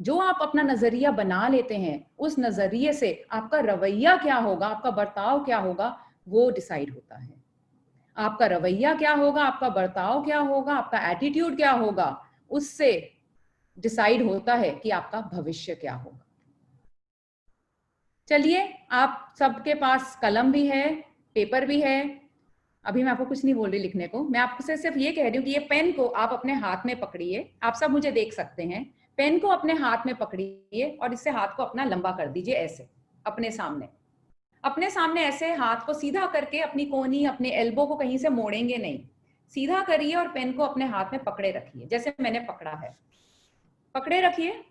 Speaker 2: जो आप अपना नजरिया बना लेते हैं, उस नजरिए से आपका रवैया क्या होगा, आपका बर्ताव क्या होगा, वो डिसाइड होता है। आपका रवैया क्या होगा, आपका बर्ताव क्या होगा, आपका एटीट्यूड क्या होगा, उससे डिसाइड होता है कि आपका भविष्य क्या होगा। चलिए, आप सबके पास कलम भी है, पेपर भी है। अभी मैं आपको कुछ नहीं बोल रही लिखने को, मैं आपसे सिर्फ ये कह रही हूँ कि ये पेन को आप अपने हाथ में पकड़िए। आप सब मुझे देख सकते हैं। पेन को अपने हाथ में पकड़िए और इससे हाथ को अपना लंबा कर दीजिए, ऐसे अपने सामने ऐसे हाथ को सीधा करके, अपनी कोहनी, अपने एल्बो को कहीं से मोड़ेंगे नहीं, सीधा करिए और पेन को अपने हाथ में पकड़े रखिए जैसे मैंने पकड़ा है। पकड़े रखिए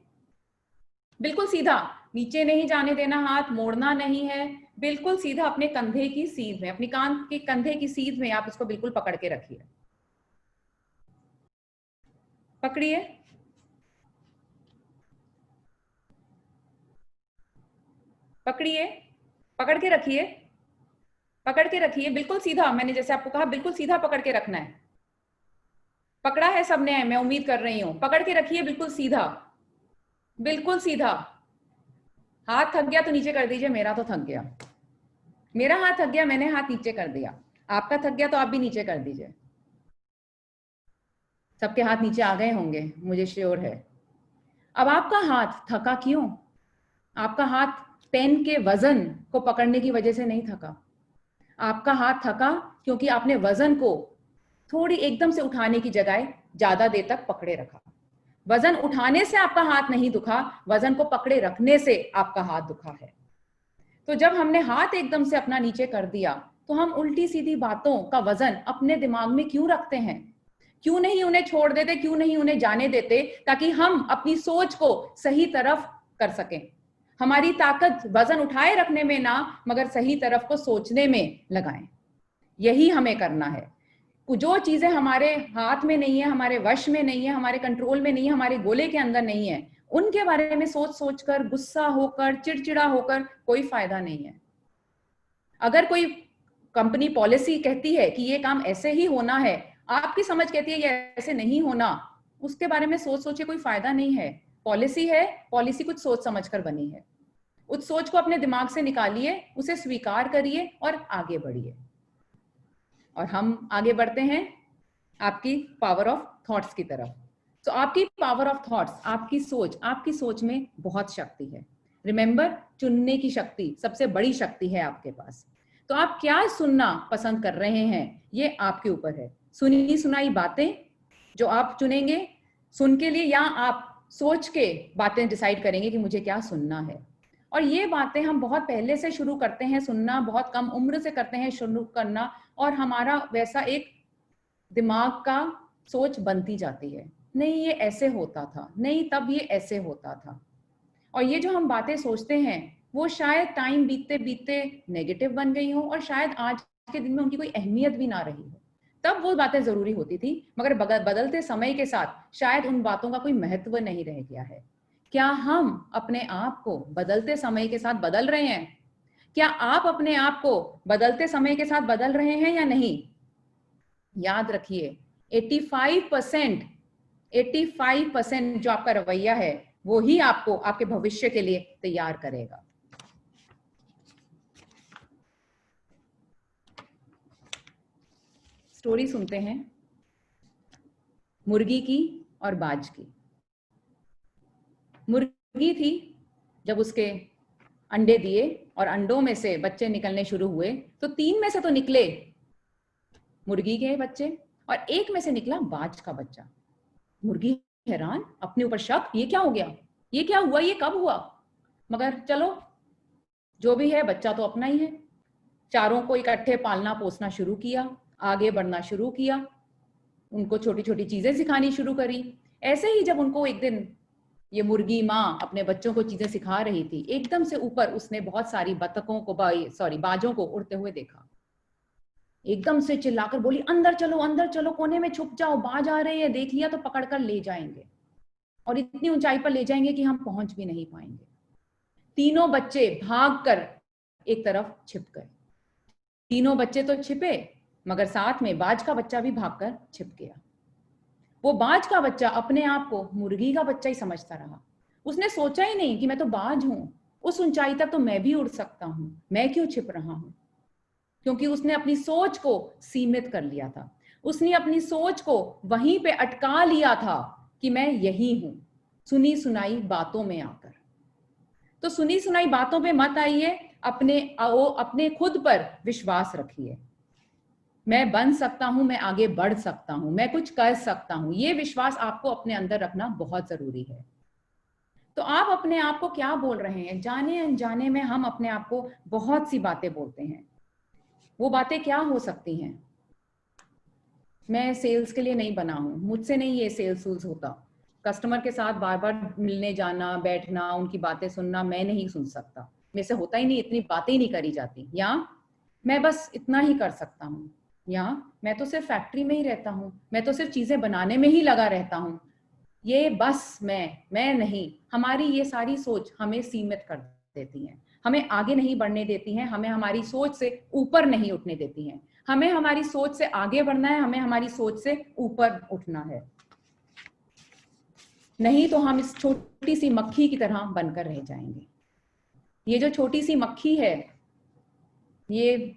Speaker 2: बिल्कुल सीधा, नीचे नहीं जाने देना, हाथ मोड़ना नहीं है, बिल्कुल सीधा अपने कंधे की सीध में, अपनी कान के कंधे की सीध में आप इसको बिल्कुल पकड़ के रखिए। पकड़िए, पकड़िए, पकड़ के रखिए, पकड़ के रखिए बिल्कुल सीधा। मैंने जैसे आपको कहा बिल्कुल सीधा पकड़ के रखना है। पकड़ा है सबने, मैं उम्मीद कर रही हूं। पकड़ के रखिए बिल्कुल सीधा, बिल्कुल सीधा। हाथ थक गया तो नीचे कर दीजिए, मेरा तो थक गया, मेरा हाथ थक गया, मैंने हाथ नीचे कर दिया। आपका थक गया तो आप भी नीचे कर दीजिए। सबके हाथ नीचे आ गए होंगे, मुझे श्योर है। अब आपका हाथ थका क्यों? आपका हाथ पेन के वजन को पकड़ने की वजह से नहीं थका। आपका हाथ थका क्योंकि आपने वजन को थोड़ी एकदम से उठाने की जगह ज्यादा देर तक पकड़े रखा। वजन उठाने से आपका हाथ नहीं दुखा, वजन को पकड़े रखने से आपका हाथ दुखा है। तो जब हमने हाथ एकदम से अपना नीचे कर दिया तो हम उल्टी सीधी बातों का वजन अपने दिमाग में क्यों रखते हैं? क्यों नहीं उन्हें छोड़ देते, क्यों नहीं उन्हें जाने देते, ताकि हम अपनी सोच को सही तरफ कर सकें। हमारी ताकत वजन उठाए रखने में ना, मगर सही तरफ को सोचने में लगाएं। यही हमें करना है। जो चीजें हमारे हाथ में नहीं है, हमारे वश में नहीं है, हमारे कंट्रोल में नहीं है, हमारे गोले के अंदर नहीं है, उनके बारे में सोच सोचकर, गुस्सा होकर, चिड़चिड़ा होकर कोई फायदा नहीं है। अगर कोई कंपनी पॉलिसी कहती है कि ये काम ऐसे ही होना है, आपकी समझ कहती है ये ऐसे नहीं होना, उसके बारे में सोच सोचे कोई फायदा नहीं है। पॉलिसी है, पॉलिसी कुछ सोच समझकर बनी है। उस सोच को अपने दिमाग से निकालिए, उसे स्वीकार करिए और आगे बढ़िए। और हम आगे बढ़ते हैं आपकी पावर ऑफ थॉट्स की तरफ। तो आपकी पावर ऑफ थॉट्स, आपकी सोच में बहुत शक्ति है। रिमेंबर, चुनने की शक्ति सबसे बड़ी शक्ति है आपके पास। तो आप क्या सुनना पसंद कर रहे हैं, ये आपके ऊपर है। सुनी सुनाई बातें जो आप चुनेंगे सुन के लिए, या आप सोच के बातें डिसाइड करेंगे कि मुझे क्या सुनना है। और ये बातें हम बहुत पहले से शुरू करते हैं सुनना, बहुत कम उम्र से करते हैं शुरू करना, और हमारा वैसा एक दिमाग का सोच बनती जाती है, नहीं ये ऐसे होता था, नहीं तब ये ऐसे होता था। और ये जो हम बातें सोचते हैं वो शायद टाइम बीतते बीतते नेगेटिव बन गई हो, और शायद आज के दिन में उनकी कोई अहमियत भी ना रही हो। तब वो बातें जरूरी होती थी, मगर बदलते समय के साथ शायद उन बातों का कोई महत्व नहीं रह गया है। क्या हम अपने आप को बदलते समय के साथ बदल रहे हैं? क्या आप अपने आप को बदलते समय के साथ बदल रहे हैं या नहीं? याद रखिए, 85% जो आपका रवैया है वो ही आपको आपके भविष्य के लिए तैयार करेगा। स्टोरी सुनते हैं मुर्गी की और बाज की। मुर्गी थी, जब उसके अंडे दिए और अंडों में से बच्चे निकलने शुरू हुए तो 3 में से तो निकले मुर्गी के बच्चे और 1 में से निकला बाज का बच्चा। मुर्गी हैरान, अपने ऊपर शक, ये क्या हो गया, ये क्या हुआ, ये कब हुआ? मगर चलो जो भी है, बच्चा तो अपना ही है। चारों को इकट्ठे पालना पोसना शुरू किया, आगे बढ़ना शुरू किया, उनको छोटी छोटी चीजें सिखानी शुरू करी। ऐसे ही जब उनको एक दिन ये मुर्गी माँ अपने बच्चों को चीजें सिखा रही थी, एकदम से ऊपर उसने बहुत सारी बतखों को बाजों को उड़ते हुए देखा। एकदम से चिल्लाकर बोली, अंदर चलो, कोने में छुप जाओ, बाज आ रहे हैं, देख लिया तो पकड़कर ले जाएंगे, और इतनी ऊंचाई पर ले जाएंगे कि हम पहुंच भी नहीं पाएंगे। तीनों बच्चे भागकर एक तरफ छिप गए। तीनों बच्चे तो छिपे, मगर साथ में बाज का बच्चा भी भागकर छिप गया। वो बाज का बच्चा अपने आप को मुर्गी का बच्चा ही समझता रहा। उसने सोचा ही नहीं कि मैं तो बाज हूं, उस ऊंचाई तक तो मैं भी उड़ सकता हूं, मैं क्यों छिप रहा हूं। क्योंकि उसने अपनी सोच को सीमित कर लिया था, उसने अपनी सोच को वहीं पे अटका लिया था कि मैं यही हूं, सुनी सुनाई बातों में आकर। तो सुनी सुनाई बातों पे मत आइए, अपने खुद पर विश्वास रखिए। मैं बन सकता हूं, मैं आगे बढ़ सकता हूं, मैं कुछ कर सकता हूं, ये विश्वास आपको अपने अंदर रखना बहुत जरूरी है। तो आप अपने आप को क्या बोल रहे हैं? जाने अनजाने में हम अपने आप को बहुत सी बातें बोलते हैं। वो बातें क्या हो सकती हैं? मैं सेल्स के लिए नहीं बना हूं, मुझसे नहीं ये सेल्स होता, कस्टमर के साथ बार बार मिलने जाना, बैठना, उनकी बातें सुनना मैं नहीं सुन सकता, मेरे से होता ही नहीं, इतनी बातें ही नहीं करी जाती, या मैं बस इतना ही कर सकता हूँ, या मैं तो सिर्फ फैक्ट्री में ही रहता हूँ, मैं तो सिर्फ चीजें बनाने में ही लगा रहता हूँ, ये बस मैं नहीं। हमारी ये सारी सोच हमें सीमित कर देती है, हमें आगे नहीं बढ़ने देती हैं, हमें हमारी सोच से ऊपर नहीं उठने देती हैं। हमें हमारी सोच से आगे बढ़ना है, हमें हमारी सोच से ऊपर उठना है, नहीं तो हम इस छोटी सी मक्खी की तरह बनकर रह जाएंगे। ये जो छोटी सी मक्खी है, ये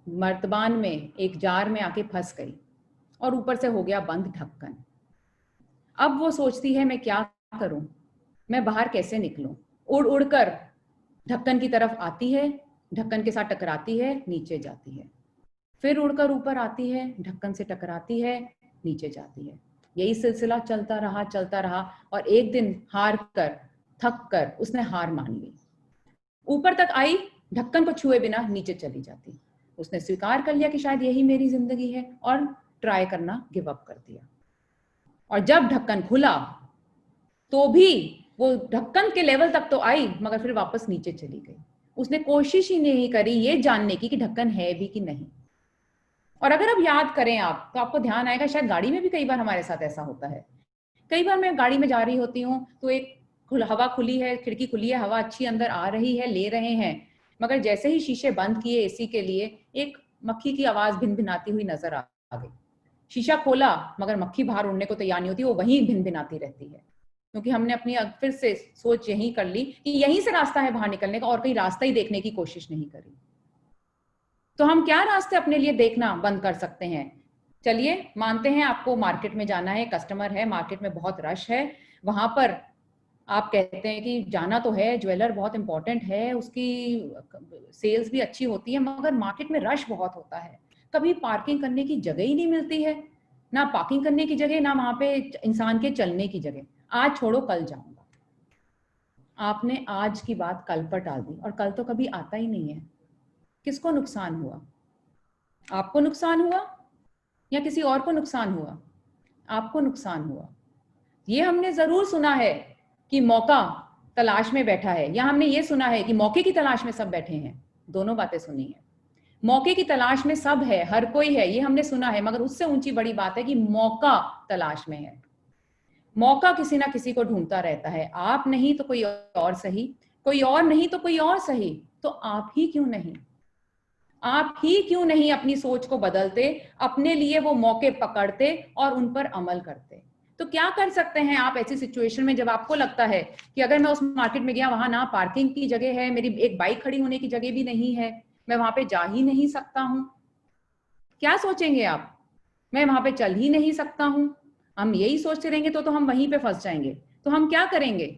Speaker 2: मर्तबान में एक जार में आके फंस गई और ऊपर से हो गया बंद ढक्कन। अब वो सोचती है मैं क्या करूं, मैं बाहर कैसे निकलूं। उड़ उड़कर ढक्कन की तरफ आती है, ढक्कन के साथ टकराती है, नीचे जाती है, फिर उड़कर ऊपर आती है, ढक्कन से टकराती है, नीचे जाती है। यही सिलसिला चलता रहा और एक दिन हार कर, थक कर उसने हार मान ली। ऊपर तक आई, ढक्कन को छुए बिना नीचे चली जाती। उसने स्वीकार कर लिया कि शायद यही मेरी जिंदगी है और ट्राई करना गिव अप कर दिया। और जब ढक्कन खुला तो भी वो ढक्कन के लेवल तक तो आई, मगर फिर वापस नीचे चली गई। उसने कोशिश ही नहीं करी ये जानने की कि ढक्कन है भी कि नहीं। और अगर अब याद करें आप, तो आपको ध्यान आएगा, शायद गाड़ी में भी कई बार हमारे साथ ऐसा होता है। कई बार मैं गाड़ी में जा रही होती हूँ तो एक हवा खुली है, खिड़की खुली है, हवा अच्छी अंदर आ रही है, ले रहे हैं, मगर जैसे ही शीशे बंद किए एसी के लिए, एक मक्खी की आवाज भिनभिनाती हुई नजर आ गई। शीशा खोला मगर मक्खी बाहर उड़ने को तैयार नहीं होती, वो वहीं भिनभिनाती रहती है, क्योंकि हमने अपनी फिर से सोच यही कर ली कि यहीं से रास्ता है बाहर निकलने का, और कहीं रास्ता ही देखने की कोशिश नहीं करी। तो हम क्या रास्ते अपने लिए देखना बंद कर सकते हैं? चलिए मानते हैं आपको मार्केट में जाना है, कस्टमर है, मार्केट में बहुत रश है, वहां पर आप कहते हैं कि जाना तो है, ज्वेलर बहुत इंपॉर्टेंट है, उसकी सेल्स भी अच्छी होती है, मगर मार्केट में रश बहुत होता है, कभी पार्किंग करने की जगह ही नहीं मिलती है, ना पार्किंग करने की जगह, ना वहां पे इंसान के चलने की जगह। आज छोड़ो कल जाऊंगा, आपने आज की बात कल पर टाल दी, और कल तो कभी आता ही नहीं है। किसको नुकसान हुआ? आपको नुकसान हुआ या किसी और को नुकसान हुआ? आपको नुकसान हुआ। ये हमने जरूर सुना है कि मौका तलाश में बैठा है, या हमने ये सुना है कि मौके की तलाश में सब बैठे हैं। दोनों बातें सुनी है। मौके की तलाश में सब है, हर कोई है, ये हमने सुना है, मगर उससे ऊंची बड़ी बात है कि मौका तलाश में है। मौका किसी ना किसी को ढूंढता रहता है, आप नहीं तो कोई और सही, कोई और नहीं तो कोई और सही, तो आप ही क्यों नहीं? आप ही क्यों नहीं अपनी सोच को बदलते, अपने लिए वो मौके पकड़ते और उन पर अमल करते? तो क्या कर सकते हैं आप ऐसी सिचुएशन में जब आपको लगता है कि अगर मैं उस मार्केट में गया, वहां ना पार्किंग की जगह है, मेरी एक बाइक खड़ी होने की जगह भी नहीं है, मैं वहां पे जा ही नहीं सकता हूं? क्या सोचेंगे आप? मैं वहां पे चल ही नहीं सकता हूं। हम यही सोचते रहेंगे तो हम वहीं पे फंस जाएंगे। तो हम क्या करेंगे?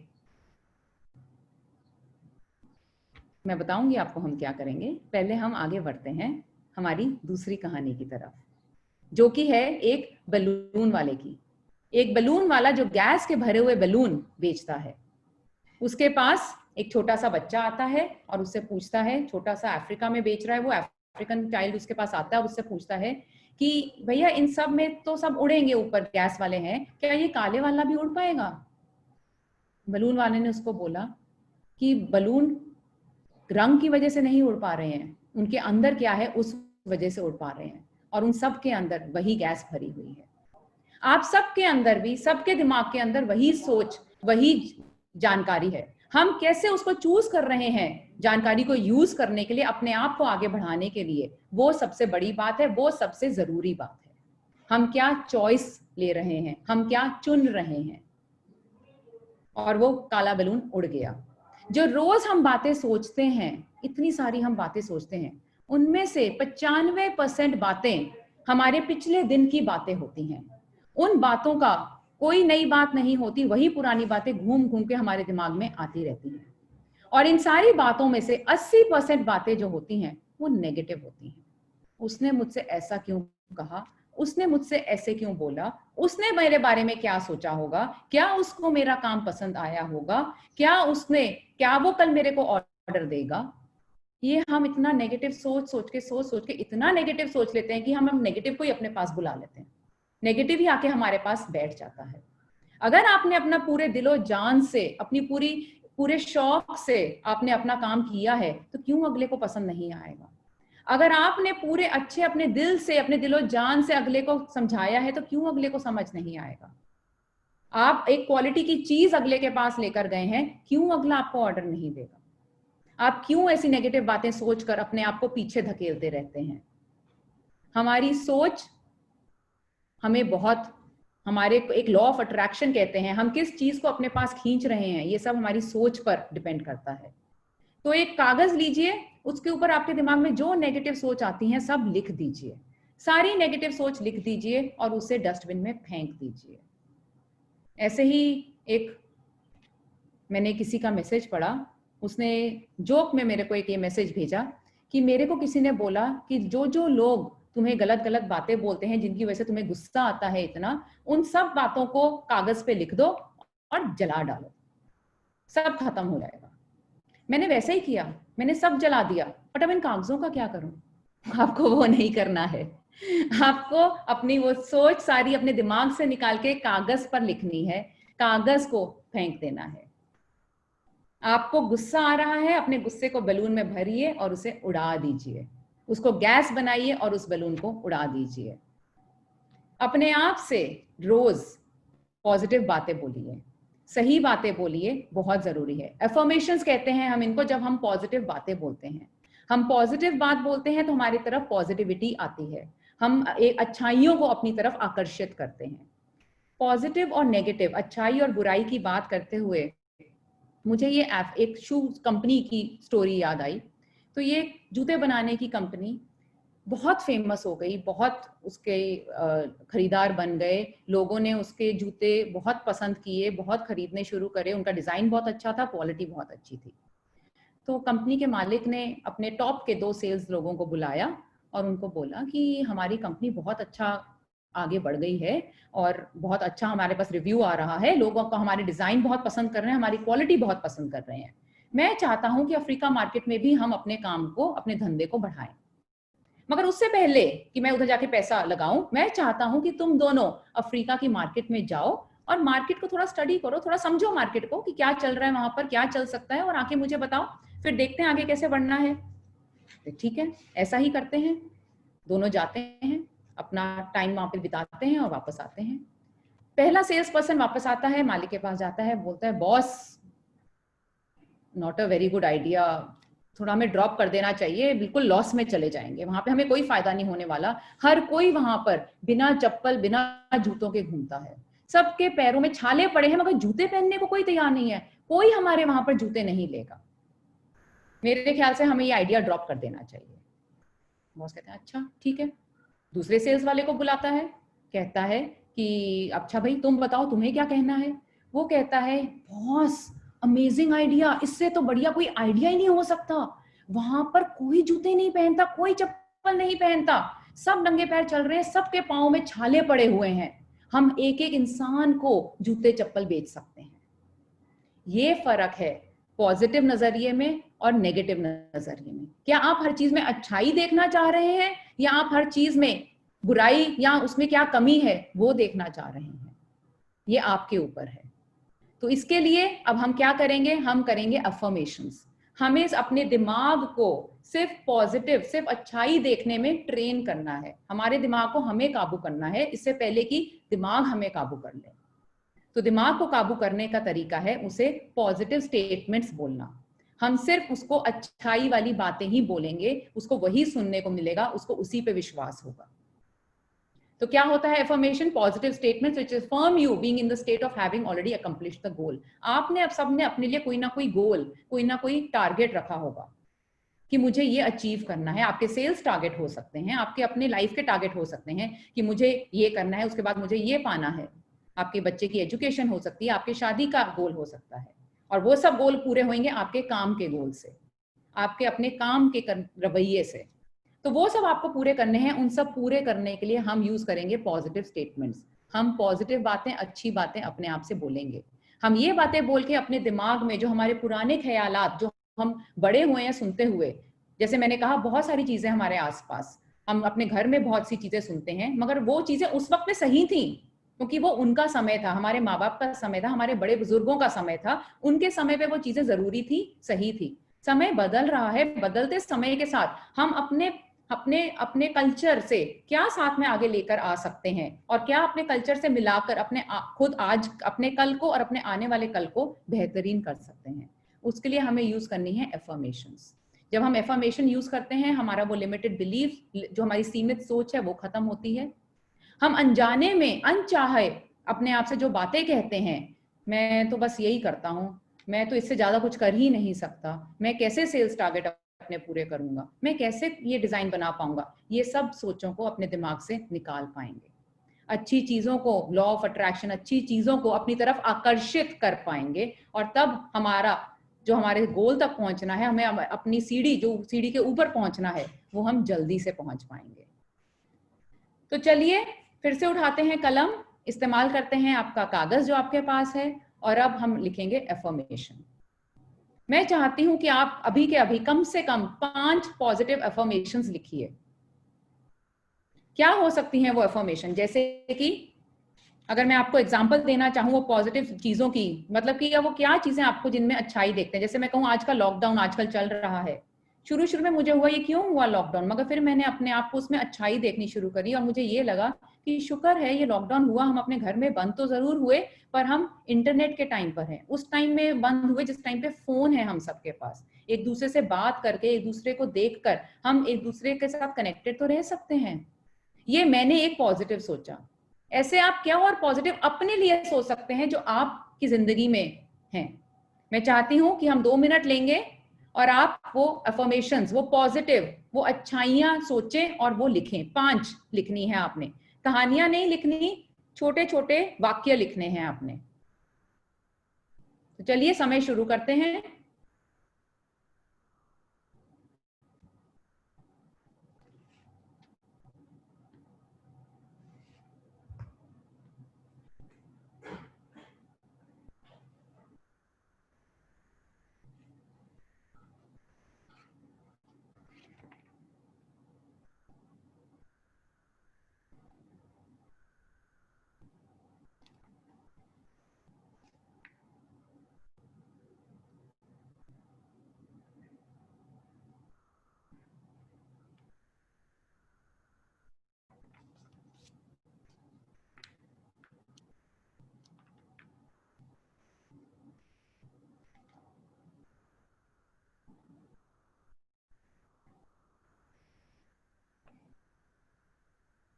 Speaker 2: मैं बताऊंगी आपको हम क्या करेंगे। पहले हम आगे बढ़ते हैं हमारी दूसरी कहानी की तरफ, जो कि है एक बलून वाले की। एक बलून वाला जो गैस के भरे हुए बलून बेचता है। उसके पास एक छोटा सा बच्चा आता है और उससे पूछता है, छोटा सा अफ्रीका में बेच रहा है वो, अफ्रीकन चाइल्ड उसके पास आता है, उससे पूछता है कि भैया इन सब में तो सब उड़ेंगे, ऊपर गैस वाले हैं, क्या ये काले वाला भी उड़ पाएगा? बलून वाले ने उसको बोला कि बलून रंग की वजह से नहीं उड़ पा रहे हैं, उनके अंदर क्या है उस वजह से उड़ पा रहे हैं, और उन सब के अंदर वही गैस भरी हुई है। आप सबके अंदर भी, सबके दिमाग के अंदर वही सोच, वही जानकारी है। हम कैसे उसको चूज कर रहे हैं, जानकारी को यूज करने के लिए, अपने आप को आगे बढ़ाने के लिए, वो सबसे बड़ी बात है, वो सबसे जरूरी बात है। हम क्या चॉइस ले रहे हैं, हम क्या चुन रहे हैं। और वो काला बलून उड़ गया। जो रोज हम बातें सोचते हैं, इतनी सारी हम बातें सोचते हैं, उनमें से 95% बातें हमारे पिछले दिन की बातें होती हैं। उन बातों का कोई नई बात नहीं होती, वही पुरानी बातें घूम घूम के हमारे दिमाग में आती रहती हैं। और इन सारी बातों में से 80% बातें जो होती हैं वो नेगेटिव होती हैं। उसने मुझसे ऐसा क्यों कहा, उसने मुझसे ऐसे क्यों बोला, उसने मेरे बारे में क्या सोचा होगा, क्या उसको मेरा काम पसंद आया होगा, क्या वो कल मेरे को ऑर्डर देगा। ये हम इतना नेगेटिव सोच सोच के इतना नेगेटिव सोच लेते हैं कि हम नेगेटिव को ही अपने पास बुला लेते हैं। नेगेटिव ही आके हमारे पास बैठ जाता है। अगर आपने अपना पूरे दिलो जान से, अपनी पूरे शौक से आपने अपना काम किया है, तो क्यों अगले को पसंद नहीं आएगा। अगर आपने पूरे अच्छे अपने दिल से, अपने दिलो जान से अगले को समझाया है, तो क्यों अगले को समझ नहीं आएगा। आप एक क्वालिटी की चीज अगले के पास लेकर गए हैं, क्यों अगला आपको ऑर्डर नहीं देगा। आप क्यों ऐसी नेगेटिव बातें सोचकर अपने आप को पीछे धकेलते रहते हैं। हमारी सोच हमें बहुत, हमारे एक लॉ ऑफ अट्रैक्शन कहते हैं, हम किस चीज को अपने पास खींच रहे हैं, ये सब हमारी सोच पर डिपेंड करता है। तो एक कागज लीजिए, उसके ऊपर आपके दिमाग में जो नेगेटिव सोच आती हैं सब लिख दीजिए, सारी नेगेटिव सोच लिख दीजिए और उसे डस्टबिन में फेंक दीजिए। ऐसे ही एक मैंने किसी का मैसेज पढ़ा, उसने जोक में मेरे को एक ये मैसेज भेजा कि मेरे को किसी ने बोला कि जो लोग तुम्हें गलत गलत बातें बोलते हैं, जिनकी वजह से तुम्हें गुस्सा आता है इतना, उन सब बातों को कागज पे लिख दो और जला डालो, सब खत्म हो जाएगा। मैंने वैसे ही किया, मैंने सब जला दिया। बट अब इन कागजों का क्या करूं। आपको वो नहीं करना है। आपको अपनी वो सोच सारी अपने दिमाग से निकाल के कागज पर लिखनी है, कागज को फेंक देना है। आपको गुस्सा आ रहा है, अपने गुस्से को बैलून में भरिए और उसे उड़ा दीजिए, उसको गैस बनाइए और उस बैलून को उड़ा दीजिए। अपने आप से रोज पॉजिटिव बातें बोलिए, सही बातें बोलिए, बहुत जरूरी है। एफर्मेशंस कहते हैं हम इनको, जब हम पॉजिटिव बातें बोलते हैं, हम पॉजिटिव बात बोलते हैं तो हमारी तरफ पॉजिटिविटी आती है, हम एक अच्छाइयों को अपनी तरफ आकर्षित करते हैं। पॉजिटिव और नेगेटिव, अच्छाई और बुराई की बात करते हुए मुझे ये एक शू कंपनी की स्टोरी याद आई। तो ये जूते बनाने की कंपनी बहुत फेमस हो गई, बहुत उसके खरीदार बन गए, लोगों ने उसके जूते बहुत पसंद किए, बहुत खरीदने शुरू करे, उनका डिजाइन बहुत अच्छा था, क्वालिटी बहुत अच्छी थी। तो कंपनी के मालिक ने अपने टॉप के 2 सेल्स लोगों को बुलाया और उनको बोला कि हमारी कंपनी बहुत अच्छा आगे बढ़ गई है और बहुत अच्छा हमारे पास रिव्यू आ रहा है, लोगों को हमारे डिजाइन बहुत पसंद कर रहे हैं, हमारी क्वालिटी बहुत पसंद कर रहे हैं। मैं चाहता हूं कि अफ्रीका मार्केट में भी हम अपने काम को, अपने धंधे को बढ़ाएं, मगर उससे पहले कि मैं उधर जाके पैसा लगाऊं, मैं चाहता हूं कि तुम दोनों अफ्रीका की मार्केट में जाओ और मार्केट को थोड़ा स्टडी करो, थोड़ा समझो मार्केट को कि क्या चल रहा है वहां पर, क्या चल सकता है, और आके मुझे बताओ, फिर देखते हैं आगे कैसे बढ़ना है। ठीक है, ऐसा ही करते हैं। दोनों जाते हैं, अपना टाइम वहां पे बिताते हैं और वापस आते हैं। पहला सेल्स पर्सन वापस आता है, मालिक के पास जाता है, बोलता है boss, not a very good idea, थोड़ा हमें ड्रॉप कर देना चाहिए, बिल्कुल लॉस में चले जाएंगे, वहां पे हमें कोई फायदा नहीं होने वाला। हर कोई वहां पर बिना चप्पल, बिना जूतों के घूमता है, सबके पैरों में छाले पड़े हैं, मगर जूते पहनने को कोई तैयार नहीं है, कोई हमारे वहां पर जूते नहीं लेगा। मेरे ख्याल से हमें ये आइडिया ड्रॉप कर देना चाहिए। बॉस कहते हैं अच्छा ठीक है। दूसरे सेल्स वाले को बुलाता है, कहता है कि अच्छा भाई तुम बताओ, तुम्हें क्या कहना है। वो कहता है बॉस, अमेजिंग आइडिया, इससे तो बढ़िया कोई आइडिया ही नहीं हो सकता। वहां पर कोई जूते नहीं पहनता, कोई चप्पल नहीं पहनता, सब नंगे पैर चल रहे हैं, सबके पाँव में छाले पड़े हुए हैं, हम एक एक इंसान को जूते चप्पल बेच सकते हैं। ये फर्क है पॉजिटिव नजरिए में और नेगेटिव नजरिए में। क्या आप हर चीज में अच्छाई देखना चाह रहे हैं, या आप हर चीज में बुराई या उसमें क्या कमी है वो देखना चाह रहे हैं, ये आपके ऊपर है। तो इसके लिए अब हम क्या करेंगे, हम करेंगे अफर्मेशंस। हमें अपने दिमाग को सिर्फ पॉजिटिव, सिर्फ अच्छाई देखने में ट्रेन करना है। हमारे दिमाग को हमें काबू करना है, इससे पहले कि दिमाग हमें काबू कर ले। तो दिमाग को काबू करने का तरीका है उसे पॉजिटिव स्टेटमेंट्स बोलना। हम सिर्फ उसको अच्छाई वाली बातें ही बोलेंगे, उसको वही सुनने को मिलेगा, उसको उसी पे विश्वास होगा। तो क्या होता है affirmation, positive statements which affirm you being in the state of having already accomplished the goal. आपने अब सबने अपने लिए कोई ना कोई गोल, कोई ना कोई टारगेट रखा होगा, कि मुझे ये अचीव करना है। आपके सेल्स टारगेट हो सकते हैं, आपके अपने लाइफ के टारगेट हो सकते हैं कि मुझे ये करना है, उसके बाद मुझे ये पाना है। आपके बच्चे की एजुकेशन हो सकती है, आपकी शादी का गोल हो सकता है, और वो सब गोल पूरे होंगे आपके काम के गोल से, आपके अपने काम के रवैये से। तो वो सब आपको पूरे करने हैं। उन सब पूरे करने के लिए हम यूज करेंगे पॉजिटिव स्टेटमेंट्स। हम पॉजिटिव बातें, अच्छी बातें अपने आप से बोलेंगे। हम ये बातें बोल के अपने दिमाग में जो हमारे पुराने ख्यालात, जो हम बड़े हुए हैं सुनते हुए, जैसे मैंने कहा बहुत सारी चीजें हमारे आसपास, हम अपने घर में बहुत सी चीजें सुनते हैं, मगर वो चीजें उस वक्त में सही थी क्योंकि वो उनका समय था, हमारे माँ बाप का समय था, हमारे बड़े बुजुर्गों का समय था, उनके समय पे वो चीजें जरूरी थी, सही थी। समय बदल रहा है, बदलते समय के साथ हम अपने अपने अपने कल्चर से क्या साथ में आगे लेकर आ सकते हैं, और क्या अपने कल्चर से मिलाकर अपने खुद आज अपने कल को और अपने आने वाले कल को बेहतरीन कर सकते हैं। उसके लिए हमें यूज करनी है एफर्मेशंस। जब हम एफर्मेशन यूज करते हैं, हमारा वो लिमिटेड बिलीफ, जो हमारी सीमित सोच है, वो खत्म होती है। हम अनजाने में, अनचाहे अपने आप से जो बातें कहते हैं, मैं तो बस यही करता हूँ, मैं तो इससे ज्यादा कुछ कर ही नहीं सकता, मैं कैसे सेल्स टारगेट अपने पूरे करूंगा, मैं कैसे ये डिजाइन बना पाऊंगा, ये सब सोचों को अपने दिमाग से निकाल पाएंगे। अच्छी चीजों को, लॉ ऑफ अट्रैक्शन, अच्छी चीजों को अपनी तरफ आकर्षित कर पाएंगे, और तब हमारा जो हमारे गोल तक पहुंचना है, हमें अपनी सीढ़ी, जो सीढ़ी के ऊपर पहुंचना है, वो हम जल्दी से पहुंच पाएंगे। तो चलिए फिर से उठाते हैं कलम, इस्तेमाल करते हैं आपका कागज जो आपके पास है, और अब हम लिखेंगे एफर्मेशन। मैं चाहती हूं कि आप अभी के अभी कम से कम 5 पॉजिटिव एफर्मेशंस लिखिए। क्या हो सकती हैं वो एफर्मेशन? जैसे कि अगर मैं आपको एग्जांपल देना चाहूँ वो पॉजिटिव चीजों की, मतलब कि वो क्या चीजें आपको जिनमें अच्छाई देखते हैं। जैसे मैं कहूँ आज का लॉकडाउन आजकल चल रहा है, शुरू शुरू में मुझे हुआ ये क्यों हुआ लॉकडाउन, मगर फिर मैंने अपने आप को उसमें अच्छाई देखनी शुरू करी, और मुझे ये लगा कि शुक्र है ये लॉकडाउन हुआ, हम अपने घर में बंद तो जरूर हुए, पर हम इंटरनेट के टाइम पर हैं। उस टाइम में बंद हुए जिस टाइम पे फोन है हम सबके पास, एक दूसरे से बात करके, एक दूसरे को देखकर हम एक दूसरे के साथ कनेक्टेड तो रह सकते हैं। ये मैंने एक पॉजिटिव सोचा। ऐसे आप क्या और पॉजिटिव अपने लिए सोच सकते हैं जो आपकी जिंदगी में हैं। मैं चाहती हूं कि हम 2 मिनट लेंगे और आप वो अफर्मेशंस, वो पॉजिटिव, वो अच्छाइयां सोचें और वो लिखें। 5 लिखनी है आपने, कहानियां नहीं लिखनी, छोटे छोटे वाक्य लिखने हैं आपने। तो चलिए समय शुरू करते हैं।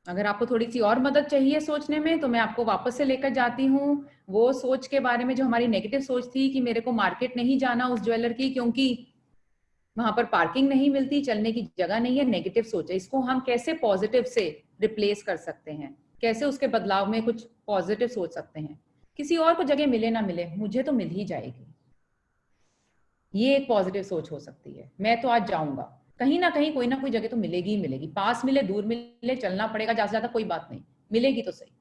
Speaker 2: अगर आपको थोड़ी सी और मदद चाहिए सोचने में, तो मैं आपको वापस से लेकर जाती हूँ वो सोच के बारे में जो हमारी नेगेटिव सोच थी कि मेरे को मार्केट नहीं जाना उस ज्वेलर की क्योंकि वहां पर पार्किंग नहीं मिलती, चलने की जगह नहीं है। नेगेटिव सोच है, इसको हम कैसे पॉजिटिव से रिप्लेस कर सकते हैं, कैसे उसके बदलाव में कुछ पॉजिटिव सोच सकते हैं। किसी और को जगह मिले ना मिले, मुझे तो मिल ही जाएगी, ये एक पॉजिटिव सोच हो सकती है। मैं तो आज जाऊंगा, कहीं ना कहीं कोई ना कोई जगह तो मिलेगी ही मिलेगी, पास मिले दूर मिले, चलना पड़ेगा, ज्यादा से ज्यादा कोई बात नहीं, मिलेगी तो सही।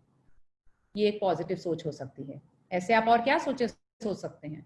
Speaker 2: ये एक पॉजिटिव सोच हो सकती है। ऐसे आप और क्या सोच सकते हैं?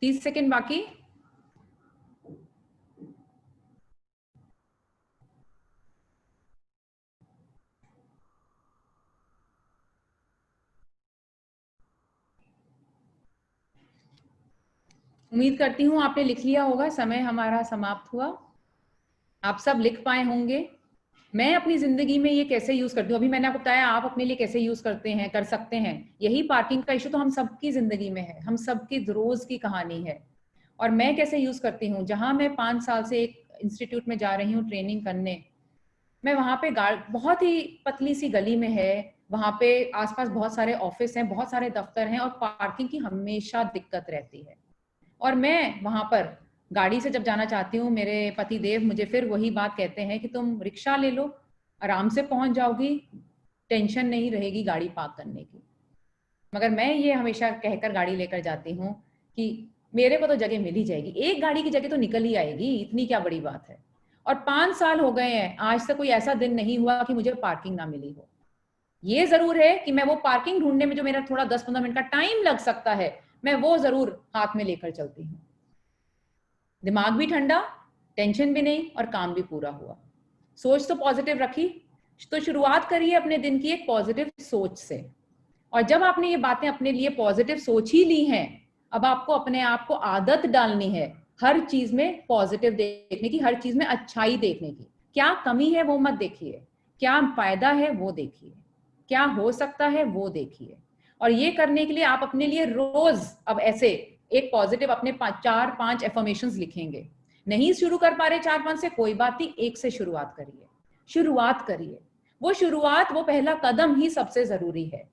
Speaker 2: 30 सेकंड बाकी। उम्मीद करती हूँ आपने लिख लिया होगा। समय हमारा समाप्त हुआ। आप सब लिख पाए होंगे। मैं अपनी जिंदगी में ये कैसे यूज करती हूँ, अभी मैंने आपको बताया, आप अपने लिए कैसे यूज करते हैं, कर सकते हैं। यही पार्किंग का इशू तो हम सबकी जिंदगी में है, हम सबकी रोज की कहानी है। और मैं कैसे यूज करती हूँ, जहां मैं 5 साल से एक इंस्टीट्यूट में जा रही हूँ ट्रेनिंग करने, मैं वहां पे बहुत ही पतली सी गली में है, वहां पे आसपास बहुत सारे ऑफिस हैं, बहुत सारे दफ्तर हैं, और पार्किंग की हमेशा दिक्कत रहती है। और मैं वहां पर गाड़ी से जब जाना चाहती हूँ, मेरे पति देव मुझे फिर वही बात कहते हैं कि तुम रिक्शा ले लो, आराम से पहुंच जाओगी, टेंशन नहीं रहेगी गाड़ी पार्क करने की। मगर मैं ये हमेशा कहकर गाड़ी लेकर जाती हूँ कि मेरे को तो जगह मिल ही जाएगी, एक गाड़ी की जगह तो निकल ही आएगी, इतनी क्या बड़ी बात है। और 5 साल हो गए हैं, आज तक कोई ऐसा दिन नहीं हुआ कि मुझे पार्किंग ना मिली हो। ये जरूर है कि मैं वो पार्किंग ढूंढने में जो मेरा थोड़ा 10-15 मिनट का टाइम लग सकता है, मैं वो जरूर हाथ में लेकर चलती हूँ। दिमाग भी ठंडा, टेंशन भी नहीं, और काम भी पूरा हुआ। सोच तो पॉजिटिव रखी, तो शुरुआत करिए अपने दिन की एक पॉजिटिव सोच से। और जब आपने ये बातें अपने लिए पॉजिटिव सोच ही ली हैं, अब आपको अपने आप को आदत डालनी है हर चीज में पॉजिटिव देखने की, हर चीज में अच्छाई देखने की। क्या कमी है वो मत देखिए, क्या फायदा है वो देखिए, क्या हो सकता है वो देखिए। और ये करने के लिए आप अपने लिए रोज अब ऐसे एक पॉजिटिव अपने 4-5 एफर्मेशंस लिखेंगे। नहीं शुरू कर पा रहे 4-5 से, कोई बात नहीं, एक से शुरुआत करिए, शुरुआत करिए। वो शुरुआत, वो पहला कदम ही सबसे जरूरी है।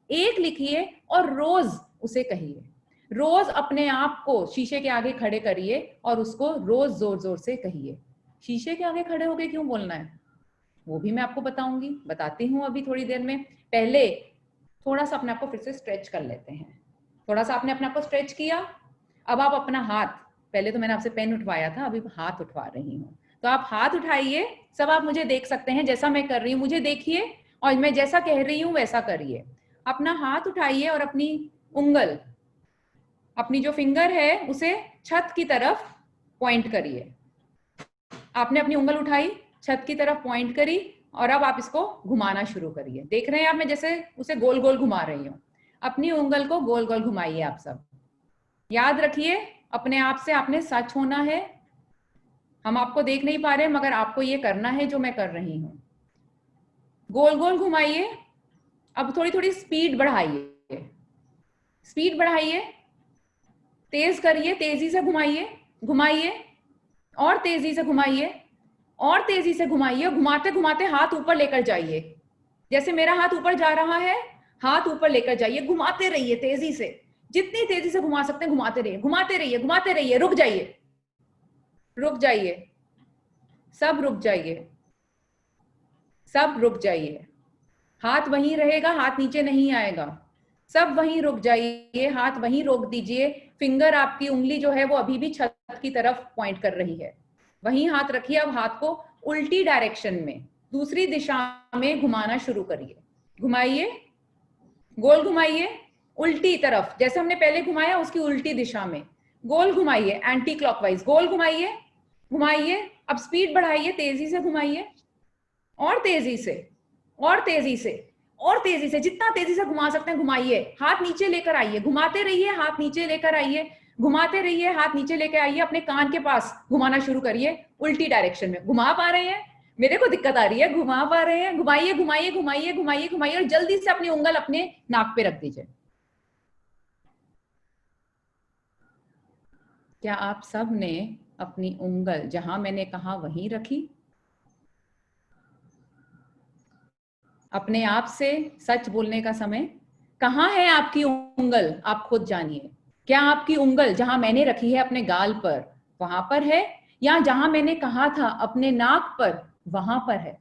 Speaker 2: एक लिखिए और रोज उसे कहिए। रोज अपने आप को शीशे के आगे खड़े करिए और उसको रोज जोर जोर से कहिए। शीशे के आगे खड़े होके क्यों बोलना है वो भी मैं आपको बताती हूँ अभी थोड़ी देर में। पहले थोड़ा सा अपने आप को फिर से स्ट्रेच कर लेते हैं। थोड़ा सा आपने अपने आप को स्ट्रेच किया, अब आप अपना हाथ, पहले तो मैंने आपसे पेन उठवाया था, अभी हाथ उठवा रही हूँ, तो आप हाथ उठाइए। सब आप मुझे देख सकते हैं, जैसा मैं कर रही हूँ मुझे देखिए, और मैं जैसा कह रही हूँ वैसा करिए। अपना हाथ उठाइए और अपनी उंगल, अपनी जो फिंगर है उसे छत की तरफ पॉइंट करिए। आपने अपनी उंगल उठाई, छत की तरफ पॉइंट करी, और अब आप इसको घुमाना शुरू करिए। देख रहे हैं आप, मैं जैसे उसे गोल गोल घुमा रही हूँ। अपनी उंगल को गोल गोल घुमाइए। आप सब याद रखिए, अपने आप से आपने सच होना है। हम आपको देख नहीं पा रहे, मगर आपको ये करना है जो मैं कर रही हूँ। गोल गोल घुमाइए। अब थोड़ी थोड़ी स्पीड बढ़ाइए, स्पीड बढ़ाइए, तेज करिए, तेजी से घुमाइए, घुमाइए और तेजी से घुमाइए, और तेजी से घुमाइए। घुमाते घुमाते हाथ ऊपर लेकर जाइए। जैसे मेरा हाथ ऊपर जा रहा है, हाथ ऊपर लेकर जाइए, घुमाते रहिए तेजी से, जितनी तेजी से घुमा सकते हैं घुमाते रहिए, घुमाते रहिए, घुमाते रहिए। रुक जाइए, रुक जाइए, सब रुक जाइए, सब रुक जाइए। हाथ वहीं रहेगा, हाथ नीचे नहीं आएगा। सब वहीं रुक जाइए, हाथ वहीं रोक दीजिए। फिंगर, आपकी उंगली जो है वो अभी भी छत की तरफ पॉइंट कर रही है, वहीं हाथ रखिए। अब हाथ को उल्टी डायरेक्शन में, दूसरी दिशा में घुमाना शुरू करिए। घुमाइए, गोल घुमाइए, उल्टी तरफ, जैसे हमने पहले घुमाया उसकी उल्टी दिशा में गोल घुमाइए, एंटी क्लॉकवाइज गोल घुमाइए, घुमाइए। अब स्पीड बढ़ाइए, तेजी से घुमाइए, और तेजी से, और तेजी से, और तेजी से, जितना तेजी से घुमा सकते हैं घुमाइए। हाथ नीचे लेकर आइए, घुमाते रहिए, हाथ नीचे लेकर आइए, घुमाते रहिए, हाथ नीचे लेकर आइए। अपने कान के पास घुमाना शुरू करिए, उल्टी डायरेक्शन में। घुमा पा रहे हैं? मेरे को दिक्कत आ रही है, घुमा पा रहे हैं? घुमाइए, घुमाइए, घुमाइए, घुमाइए, घुमाइए, और जल्दी से अपनी उंगल अपने नाक पे रख दीजिए। क्या आप सब ने अपनी उंगल जहां मैंने कहा वहीं रखी? अपने आप से सच बोलने का समय। कहाँ है आपकी उंगल, आप खुद जानिए। क्या आपकी उंगल जहां मैंने रखी है अपने गाल पर, वहां पर है, या जहां मैंने कहा था अपने नाक पर, वहां पर है?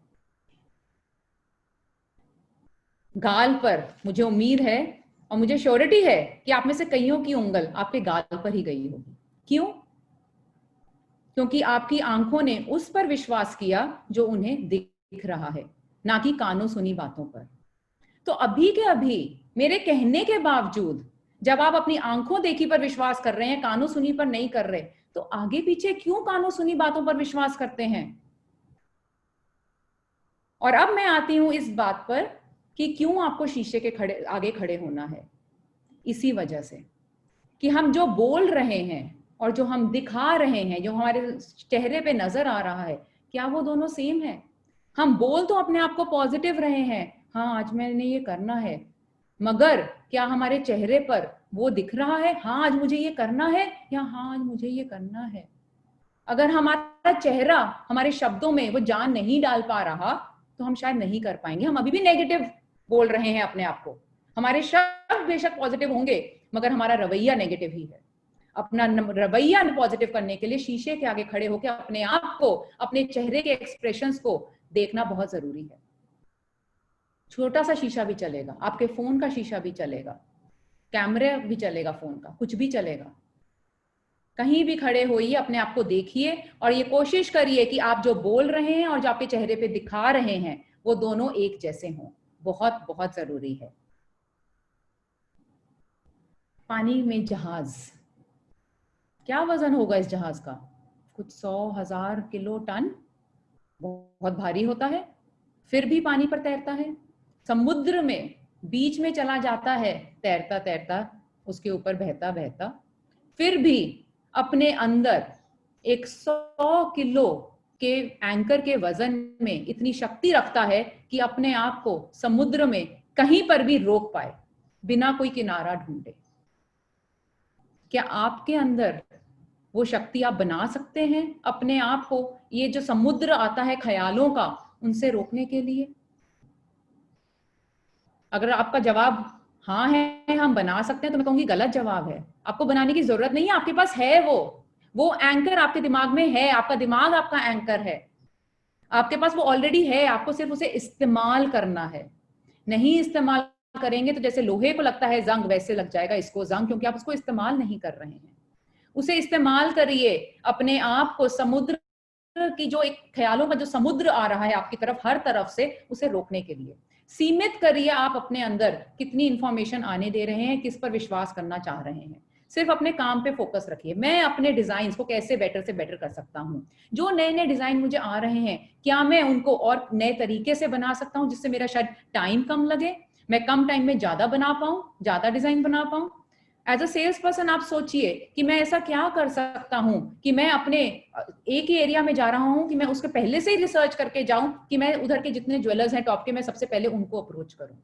Speaker 2: गाल पर मुझे उम्मीद है और मुझे श्योरिटी है कि आप में से कईयों की उंगल आपके गाल पर ही गई होगी। क्यों? क्योंकि आपकी आंखों ने उस पर विश्वास किया जो उन्हें दिख रहा है, ना कि कानों सुनी बातों पर। तो अभी के अभी मेरे कहने के बावजूद जब आप अपनी आंखों देखी पर विश्वास कर रहे हैं, कानों सुनी पर नहीं कर रहे, तो आगे पीछे क्यों कानों सुनी बातों पर विश्वास करते हैं? और अब मैं आती हूं इस बात पर कि क्यों आपको शीशे के आगे खड़े होना है। इसी वजह से कि हम जो बोल रहे हैं और जो हम दिखा रहे हैं, जो हमारे चेहरे पे नजर आ रहा है, क्या वो दोनों सेम है? हम बोल तो अपने आप को पॉजिटिव रहे हैं, हाँ आज मैंने ये करना है, मगर क्या हमारे चेहरे पर वो दिख रहा है, हाँ आज मुझे ये करना है, या हाँ आज मुझे ये करना है? अगर हमारा चेहरा हमारे शब्दों में वो जान नहीं डाल पा रहा, तो हम शायद नहीं कर पाएंगे। हम अभी भी नेगेटिव बोल रहे हैं अपने आप को। हमारे शब्द बेशक पॉजिटिव होंगे, मगर हमारा रवैया नेगेटिव ही है। अपना रवैया पॉजिटिव करने के लिए शीशे के आगे खड़े होकर अपने आप को, अपने चेहरे के एक्सप्रेशंस को देखना बहुत जरूरी है। छोटा सा शीशा भी चलेगा, आपके फोन का शीशा भी चलेगा, कैमरे भी चलेगा, फोन का कुछ भी चलेगा। कहीं भी खड़े होइए, अपने आप को देखिए और ये कोशिश करिए कि आप जो बोल रहे हैं और जो आपके चेहरे पे दिखा रहे हैं वो दोनों एक जैसे हों। बहुत बहुत जरूरी है। पानी में जहाज, क्या वजन होगा इस जहाज का? कुछ 100,000 किलो टन, बहुत भारी होता है, फिर भी पानी पर तैरता है। समुद्र में बीच में चला जाता है तैरता तैरता, उसके ऊपर बहता बहता, फिर भी अपने अंदर 100 किलो के एंकर के वजन में इतनी शक्ति रखता है कि अपने आप को समुद्र में कहीं पर भी रोक पाए बिना कोई किनारा ढूंढे। क्या आपके अंदर वो शक्ति आप बना सकते हैं अपने आप को, ये जो समुद्र आता है ख्यालों का, उनसे रोकने के लिए? अगर आपका जवाब हाँ है, हम बना सकते हैं, तो मैं कहूंगी गलत जवाब है। आपको बनाने की जरूरत नहीं है, आपके पास है वो एंकर आपके दिमाग में है। आपका दिमाग आपका एंकर है, आपके पास वो ऑलरेडी है, आपको सिर्फ उसे इस्तेमाल करना है। नहीं इस्तेमाल करेंगे तो जैसे लोहे को लगता है जंग, वैसे लग जाएगा इसको जंग, क्योंकि आप उसको इस्तेमाल नहीं कर रहे हैं। उसे इस्तेमाल करिए, अपने आप को समुद्र की जो एक ख्यालों का जो समुद्र आ रहा है आपकी तरफ हर तरफ से, उसे रोकने के लिए सीमित करिए आप अपने अंदर कितनी इंफॉर्मेशन आने दे रहे हैं, किस पर विश्वास करना चाह रहे हैं। सिर्फ अपने काम पे फोकस रखिए। मैं अपने डिजाइन को कैसे बेटर से बेटर कर सकता हूँ, जो नए नए डिजाइन मुझे आ रहे हैं, क्या मैं उनको और नए तरीके से बना सकता हूँ जिससे मेरा शायद टाइम कम लगे, मैं कम टाइम में ज्यादा बना पाऊं, ज्यादा डिजाइन बना पाऊं। एज अ सेल्स पर्सन आप सोचिए कि मैं ऐसा क्या कर सकता हूं कि मैं अपने एक ही एरिया में जा रहा हूं कि मैं उसके पहले से ही रिसर्च करके जाऊं कि मैं उधर के जितने ज्वेलर्स हैं टॉप के, मैं सबसे पहले उनको अप्रोच करूं।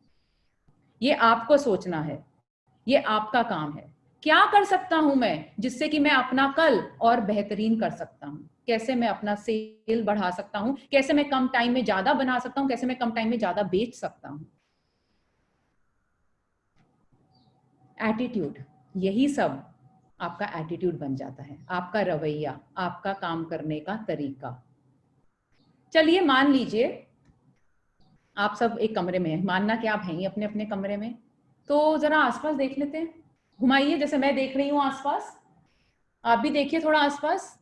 Speaker 2: ये आपको सोचना है, ये आपका काम है। क्या कर सकता हूं मैं जिससे कि मैं अपना कल और बेहतरीन कर सकता हूं? कैसे मैं अपना सेल बढ़ा सकता हूं? कैसे मैं कम टाइम में ज्यादा बना सकता हूं? कैसे मैं कम टाइम में ज्यादा बेच सकता हूं? एटीट्यूड, यही सब आपका एटीट्यूड बन जाता है, आपका रवैया, आपका काम करने का तरीका। चलिए मान लीजिए आप सब एक कमरे में हैं, मानना कि आप हैं ही अपने अपने कमरे में, तो जरा आसपास देख लेते हैं, घुमाइए जैसे मैं देख रही हूं आसपास, आप भी देखिए थोड़ा आसपास,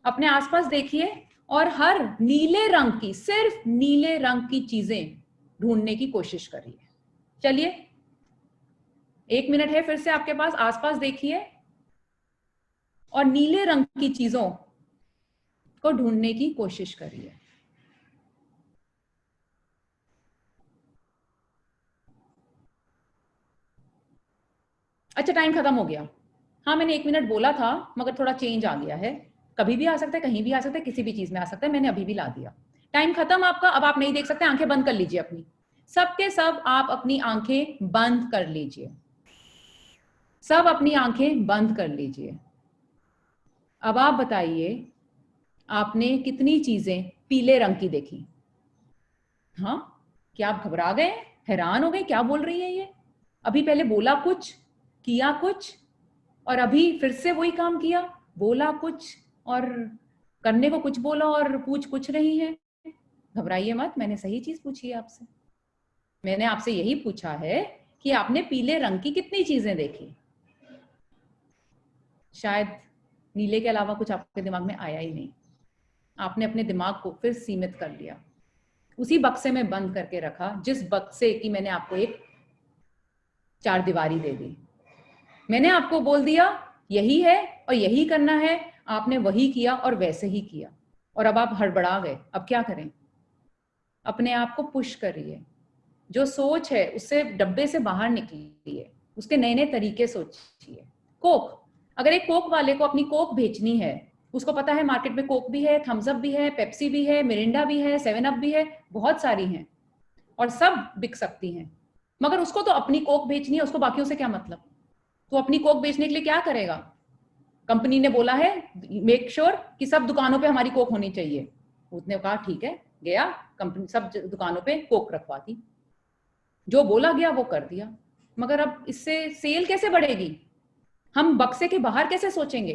Speaker 2: अपने आसपास देखिए और हर नीले रंग की, सिर्फ नीले रंग की चीजें ढूंढने की कोशिश करिए। चलिए 1 मिनट है फिर से आपके पास, आसपास देखिए और नीले रंग की चीजों को ढूंढने की कोशिश करिए। अच्छा टाइम खत्म हो गया। हाँ मैंने 1 मिनट बोला था मगर थोड़ा चेंज आ गया है, कभी भी आ सकता है, कहीं भी आ सकता है, किसी भी चीज में आ सकता है, मैंने अभी भी ला दिया। टाइम खत्म आपका, अब आप नहीं देख सकते, आंखें बंद कर लीजिए अपनी, सबके सब आप अपनी आंखें बंद कर लीजिए, सब अपनी आंखें बंद कर लीजिए। अब आप बताइए आपने कितनी चीजें पीले रंग की देखी? हाँ, क्या आप घबरा गए, हैरान हो गए, क्या बोल रही है ये? अभी पहले बोला कुछ, किया कुछ, और अभी फिर से वही काम किया, बोला कुछ और करने को कुछ बोला और पूछ कुछ रही है। घबराइए मत, मैंने सही चीज पूछी है आपसे। मैंने आपसे यही पूछा है कि आपने पीले रंग की कितनी चीजें देखी। शायद नीले के अलावा कुछ आपके दिमाग में आया ही नहीं, आपने अपने दिमाग को फिर सीमित कर लिया, उसी बक्से में बंद करके रखा जिस बक्से की मैंने आपको एक 4 दीवारी दे दी। मैंने आपको बोल दिया यही है और यही करना है, आपने वही किया और वैसे ही किया, और अब आप हड़बड़ा गए। अब क्या करें? अपने आप को पुश करिए, जो सोच है उससे डब्बे से बाहर निकलिए, उसके नए नए तरीके सोचिए। कोक, अगर एक कोक वाले को अपनी कोक बेचनी है, उसको पता है मार्केट में कोक भी है, थम्स अप भी है, पेप्सी भी है, मिरिंडा भी है, 7 अप भी है, बहुत सारी हैं और सब बिक सकती हैं, मगर उसको तो अपनी कोक बेचनी है, उसको बाकियों से क्या मतलब? तो अपनी कोक बेचने के लिए क्या करेगा? कंपनी ने बोला है मेक श्योर कि सब दुकानों पे हमारी कोक होनी चाहिए। उसने कहा ठीक है, गया कंपनी सब दुकानों पे कोक रखवा दी, जो बोला गया वो कर दिया। मगर अब इससे सेल कैसे बढ़ेगी? हम बक्से के बाहर कैसे सोचेंगे?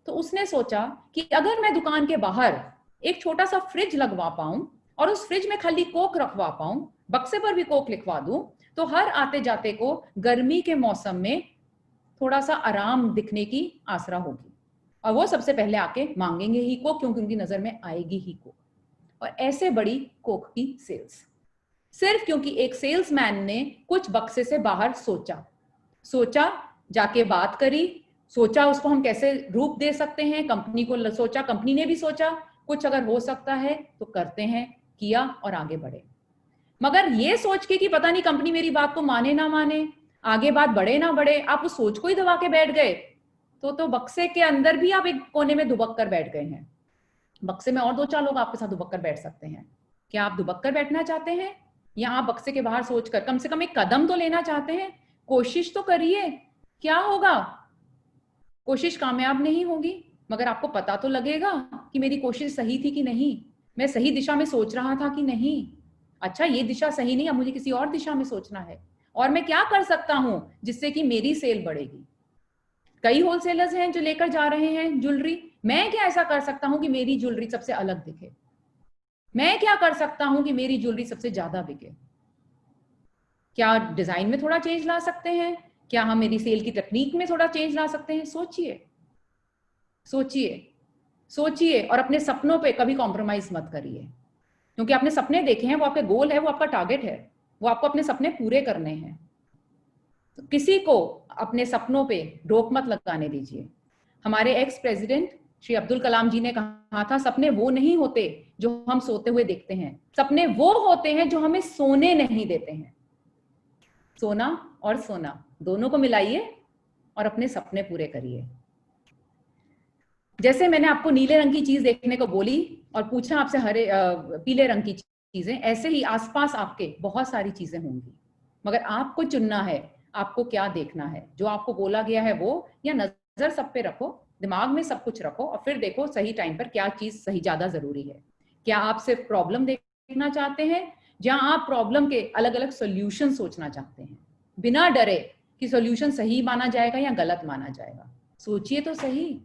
Speaker 2: तो उसने सोचा कि अगर मैं दुकान के बाहर एक छोटा सा फ्रिज लगवा पाऊं और उस फ्रिज में खाली कोक रखवा पाऊं, बक्से पर भी कोक लिखवा दूं, तो हर आते जाते को गर्मी के मौसम में थोड़ा सा आराम दिखने की आसरा होगी, और वो सबसे पहले आके मांगेंगे ही कोक, क्योंकि उनकी नजर में आएगी ही कोक। और ऐसे बड़ी कोक की सेल्स, सिर्फ क्योंकि एक सेल्समैन ने कुछ बक्से से बाहर सोचा, जाके बात करी, सोचा उसको हम कैसे रूप दे सकते हैं, कंपनी को सोचा, कंपनी ने भी सोचा कुछ अगर हो सकता है तो करते हैं, किया और आगे बढ़े। मगर ये सोच के कि पता नहीं कंपनी मेरी बात को माने ना माने, आगे बात बढ़े ना बढ़े, आप उस सोच को ही दबा के बैठ गए, तो बक्से के अंदर भी आप एक कोने में दुबक कर बैठ गए हैं। बक्से में और 2-4 लोग आपके साथ दुबक कर बैठ सकते हैं। क्या आप दुबक कर बैठना चाहते हैं, या आप बक्से के बाहर सोचकर कम से कम एक कदम तो लेना चाहते हैं? कोशिश तो करिए, क्या होगा? कोशिश कामयाब नहीं होगी, मगर आपको पता तो लगेगा कि मेरी कोशिश सही थी कि नहीं, मैं सही दिशा में सोच रहा था कि नहीं। अच्छा, ये दिशा सही नहीं, अब मुझे किसी और दिशा में सोचना है, और मैं क्या कर सकता हूं जिससे कि मेरी सेल बढ़ेगी। कई होलसेलर्स हैं जो लेकर जा रहे हैं ज्वेलरी, मैं क्या ऐसा कर सकता हूं कि मेरी ज्वेलरी सबसे अलग दिखे? मैं क्या कर सकता हूं कि मेरी ज्वेलरी सबसे ज्यादा बिके? क्या डिजाइन में थोड़ा चेंज ला सकते हैं? क्या हम मेरी सेल की टेक्निक में थोड़ा चेंज ला सकते हैं? सोचिए, सोचिए, सोचिए, और अपने सपनों पे कभी कॉम्प्रोमाइज मत करिए, क्योंकि आपने सपने देखे हैं, वो आपके गोल है, वो आपका टारगेट है, वो आपको अपने सपने पूरे करने हैं। तो किसी को अपने सपनों पे रोक मत लगाने दीजिए। हमारे एक्स प्रेसिडेंट श्री अब्दुल कलाम जी ने कहा था, सपने वो नहीं होते जो हम सोते हुए देखते हैं, सपने वो होते हैं जो हमें सोने नहीं देते हैं। सोना और सोना दोनों को मिलाइए और अपने सपने पूरे करिए। जैसे मैंने आपको नीले रंग की चीज देखने को बोली और पूछा आपसे पीले रंग की चीजें, ऐसे ही आसपास आपके बहुत सारी चीजें होंगी, मगर आपको चुनना है आपको क्या देखना है। जो आपको बोला गया है वो, या नजर सब पे रखो, दिमाग में सब कुछ रखो, और फिर देखो सही टाइम पर क्या चीज सही ज्यादा जरूरी है। क्या आप सिर्फ प्रॉब्लम देखना चाहते हैं, जहां आप प्रॉब्लम के अलग अलग सोल्यूशन सोचना चाहते हैं, बिना डरे कि सोल्यूशन सही माना जाएगा या गलत माना जाएगा? सोचिए तो सही,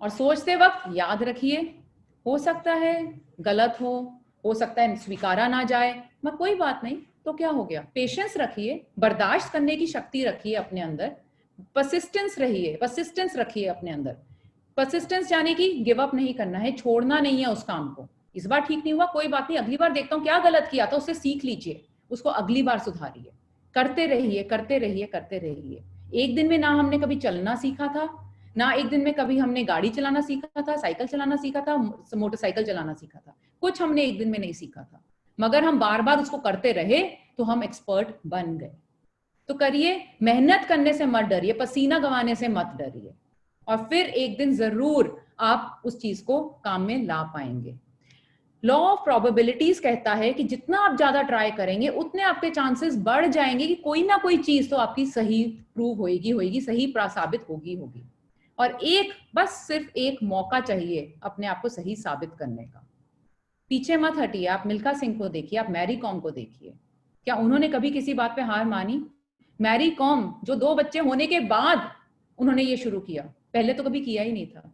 Speaker 2: और सोचते वक्त याद रखिए, हो सकता है गलत हो सकता है स्वीकारा ना जाए, मगर कोई बात नहीं, तो क्या हो गया? पेशेंस रखिए, बर्दाश्त करने की शक्ति रखिए अपने अंदर, परसिस्टेंस रखिए अपने अंदर। परसिस्टेंस यानी कि गिव अप नहीं करना है, छोड़ना नहीं है उस काम को। इस बार ठीक नहीं हुआ, कोई बात नहीं, अगली बार देखता हूँ क्या गलत किया था, उससे सीख लीजिए, उसको अगली बार सुधारिए। करते रहिए, करते रहिए, करते रहिए। एक दिन में ना हमने कभी चलना सीखा था, ना एक दिन में कभी हमने गाड़ी चलाना सीखा था, साइकिल चलाना सीखा था, मोटरसाइकिल चलाना सीखा था, कुछ हमने एक दिन में नहीं सीखा था, मगर हम बार बार उसको करते रहे तो हम एक्सपर्ट बन गए। तो करिए, मेहनत करने से मत डरिए, पसीना गंवाने से मत डरिए, और फिर एक दिन जरूर आप उस चीज को काम में ला पाएंगे। लॉ ऑफ प्रोबेबिलिटीज कहता है कि जितना आप ज्यादा ट्राई करेंगे उतने आपके चांसेस बढ़ जाएंगे कि कोई ना कोई चीज तो आपकी सही प्रूव होगी, सही साबित होगी। और बस सिर्फ एक मौका चाहिए अपने आप को सही साबित करने का। पीछे मत हटिए, आप मिल्खा सिंह को देखिए, आप मैरी कॉम को देखिए, क्या उन्होंने कभी किसी बात पे हार मानी? मैरी कॉम जो 2 बच्चे होने के बाद उन्होंने ये शुरू किया, पहले तो कभी किया ही नहीं था।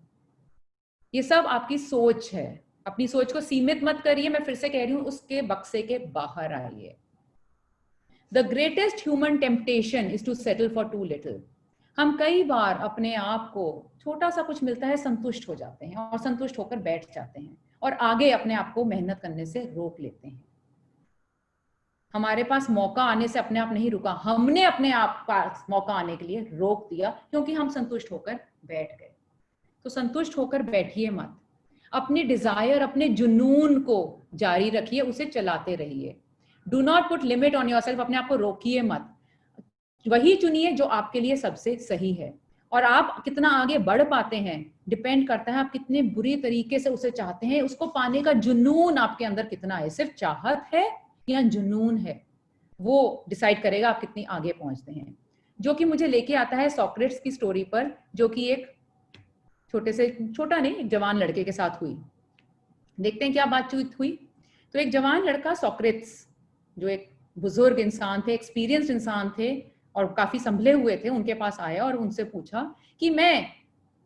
Speaker 2: ये सब आपकी सोच है, अपनी सोच को सीमित मत करिए। मैं फिर से कह रही हूं, उसके बक्से के बाहर आइए। The greatest human temptation is to settle for too little. हम कई बार अपने आप को छोटा सा कुछ मिलता है संतुष्ट हो जाते हैं, और संतुष्ट होकर बैठ जाते हैं, और आगे अपने आप को मेहनत करने से रोक लेते हैं। हमारे पास मौका आने से अपने आप नहीं रुका, हमने अपने आप पास मौका आने के लिए रोक दिया, क्योंकि हम संतुष्ट होकर बैठ गए। तो संतुष्ट होकर बैठिए मत, अपने डिजायर, अपने जुनून को जारी रखिए, उसे चलाते रहिए। Do not put limit on yourself, अपने आप को रोकिए मत, वही चुनिए जो आपके लिए सबसे सही है। और आप कितना आगे बढ़ पाते हैं डिपेंड करता है आप कितने बुरी तरीके से उसे चाहते हैं, उसको पाने का जुनून आपके अंदर कितना है, सिर्फ चाहत है या जुनून है, वो डिसाइड करेगा आप कितनी आगे पहुंचते हैं। जो कि मुझे लेके आता है सॉक्रेट्स की स्टोरी पर, जो कि एक छोटा नहीं, एक जवान लड़के के साथ हुई। देखते हैं क्या बातचीत हुई। तो एक जवान लड़का सॉक्रेट्स, जो एक बुजुर्ग इंसान थे, एक्सपीरियंस्ड इंसान थे और काफी संभले हुए थे, उनके पास आया और उनसे पूछा कि मैं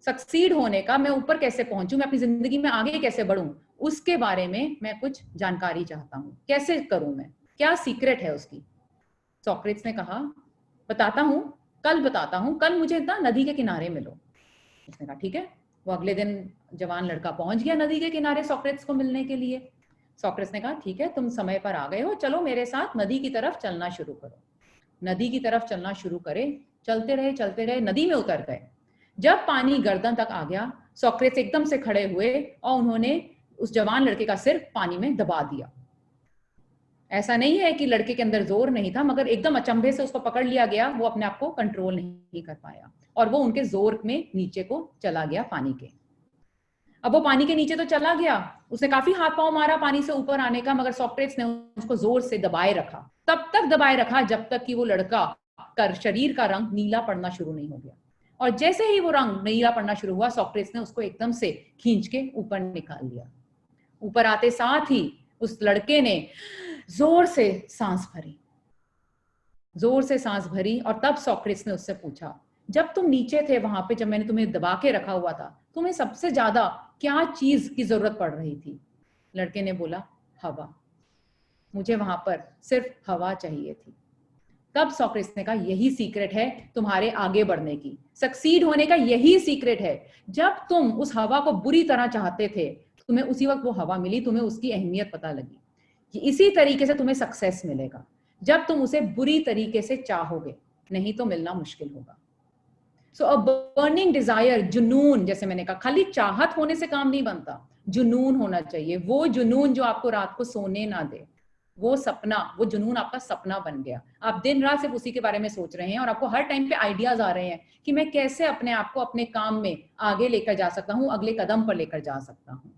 Speaker 2: सक्सीड होने का, मैं ऊपर कैसे पहुंचूं, मैं अपनी जिंदगी में आगे कैसे बढ़ूं, उसके बारे में मैं कुछ जानकारी चाहता हूं, कैसे करूं मैं, क्या सीक्रेट है उसकी। सॉक्रेट्स ने कहा बताता हूं, कल बताता हूं, कल मुझे ना नदी के किनारे मिलो। उसने कहा ठीक है। वो अगले दिन जवान लड़का पहुंच गया नदी के किनारे सॉक्रेट्स को मिलने के लिए। सॉक्रेट्स ने कहा ठीक है, तुम समय पर आ गए हो, चलो मेरे साथ नदी की तरफ चलना शुरू करो। नदी की तरफ चलना शुरू करे, चलते रहे, नदी में उतर गए। जब पानी गर्दन तक आ गया, सॉक्रेट्स एकदम से खड़े हुए और उन्होंने उस जवान लड़के का सिर पानी में दबा दिया। ऐसा नहीं है कि लड़के के अंदर जोर नहीं था, मगर एकदम अचंभे से उसको पकड़ लिया गया, वो अपने आप को कंट्रोल नहीं कर पाया और वो उनके जोर में नीचे को चला गया पानी के। अब वो पानी के नीचे तो चला गया, उसने काफी हाथ पांव मारा पानी से ऊपर आने का, मगर सॉक्रेट्स ने उसको जोर से दबाए रखा, तब तक दबाए रखा जब तक कि वो लड़का का शरीर का रंग नीला पड़ना शुरू नहीं हो गया। और जैसे ही वो रंग नीला पड़ना शुरू हुआ, सॉक्रेट्स ने उसको एकदम से खींच के ऊपर निकाल लिया। ऊपर आते साथ ही उस लड़के ने जोर से सांस भरी और तब सॉक्रेट्स ने उससे पूछा, जब तुम नीचे थे वहां पे, जब मैंने तुम्हें दबा के रखा हुआ था, तुम्हें सबसे ज्यादा क्या चीज की जरूरत पड़ रही थी? लड़के ने बोला हवा, मुझे वहां पर सिर्फ हवा चाहिए थी। तब सॉक्रेट्स ने कहा यही सीक्रेट है तुम्हारे आगे बढ़ने की, सक्सीड होने का यही सीक्रेट है। जब तुम उस हवा को बुरी तरह चाहते थे, तुम्हें उसी वक्त वो हवा मिली, तुम्हें उसकी अहमियत पता लगी कि इसी तरीके से तुम्हें सक्सेस मिलेगा, जब तुम उसे बुरी तरीके से चाहोगे, नहीं तो मिलना मुश्किल होगा। सो अ बर्निंग डिजायर, जुनून, जैसे मैंने कहा खाली चाहत होने से काम नहीं बनता, जुनून होना चाहिए। वो जुनून जो आपको रात को सोने ना दे, वो सपना, वो जुनून आपका सपना बन गया, आप दिन रात सिर्फ उसी के बारे में सोच रहे हैं और आपको हर टाइम पे आइडियाज आ रहे हैं कि मैं कैसे अपने आप को अपने काम में आगे लेकर जा सकता हूं, अगले कदम पर लेकर जा सकता हूं।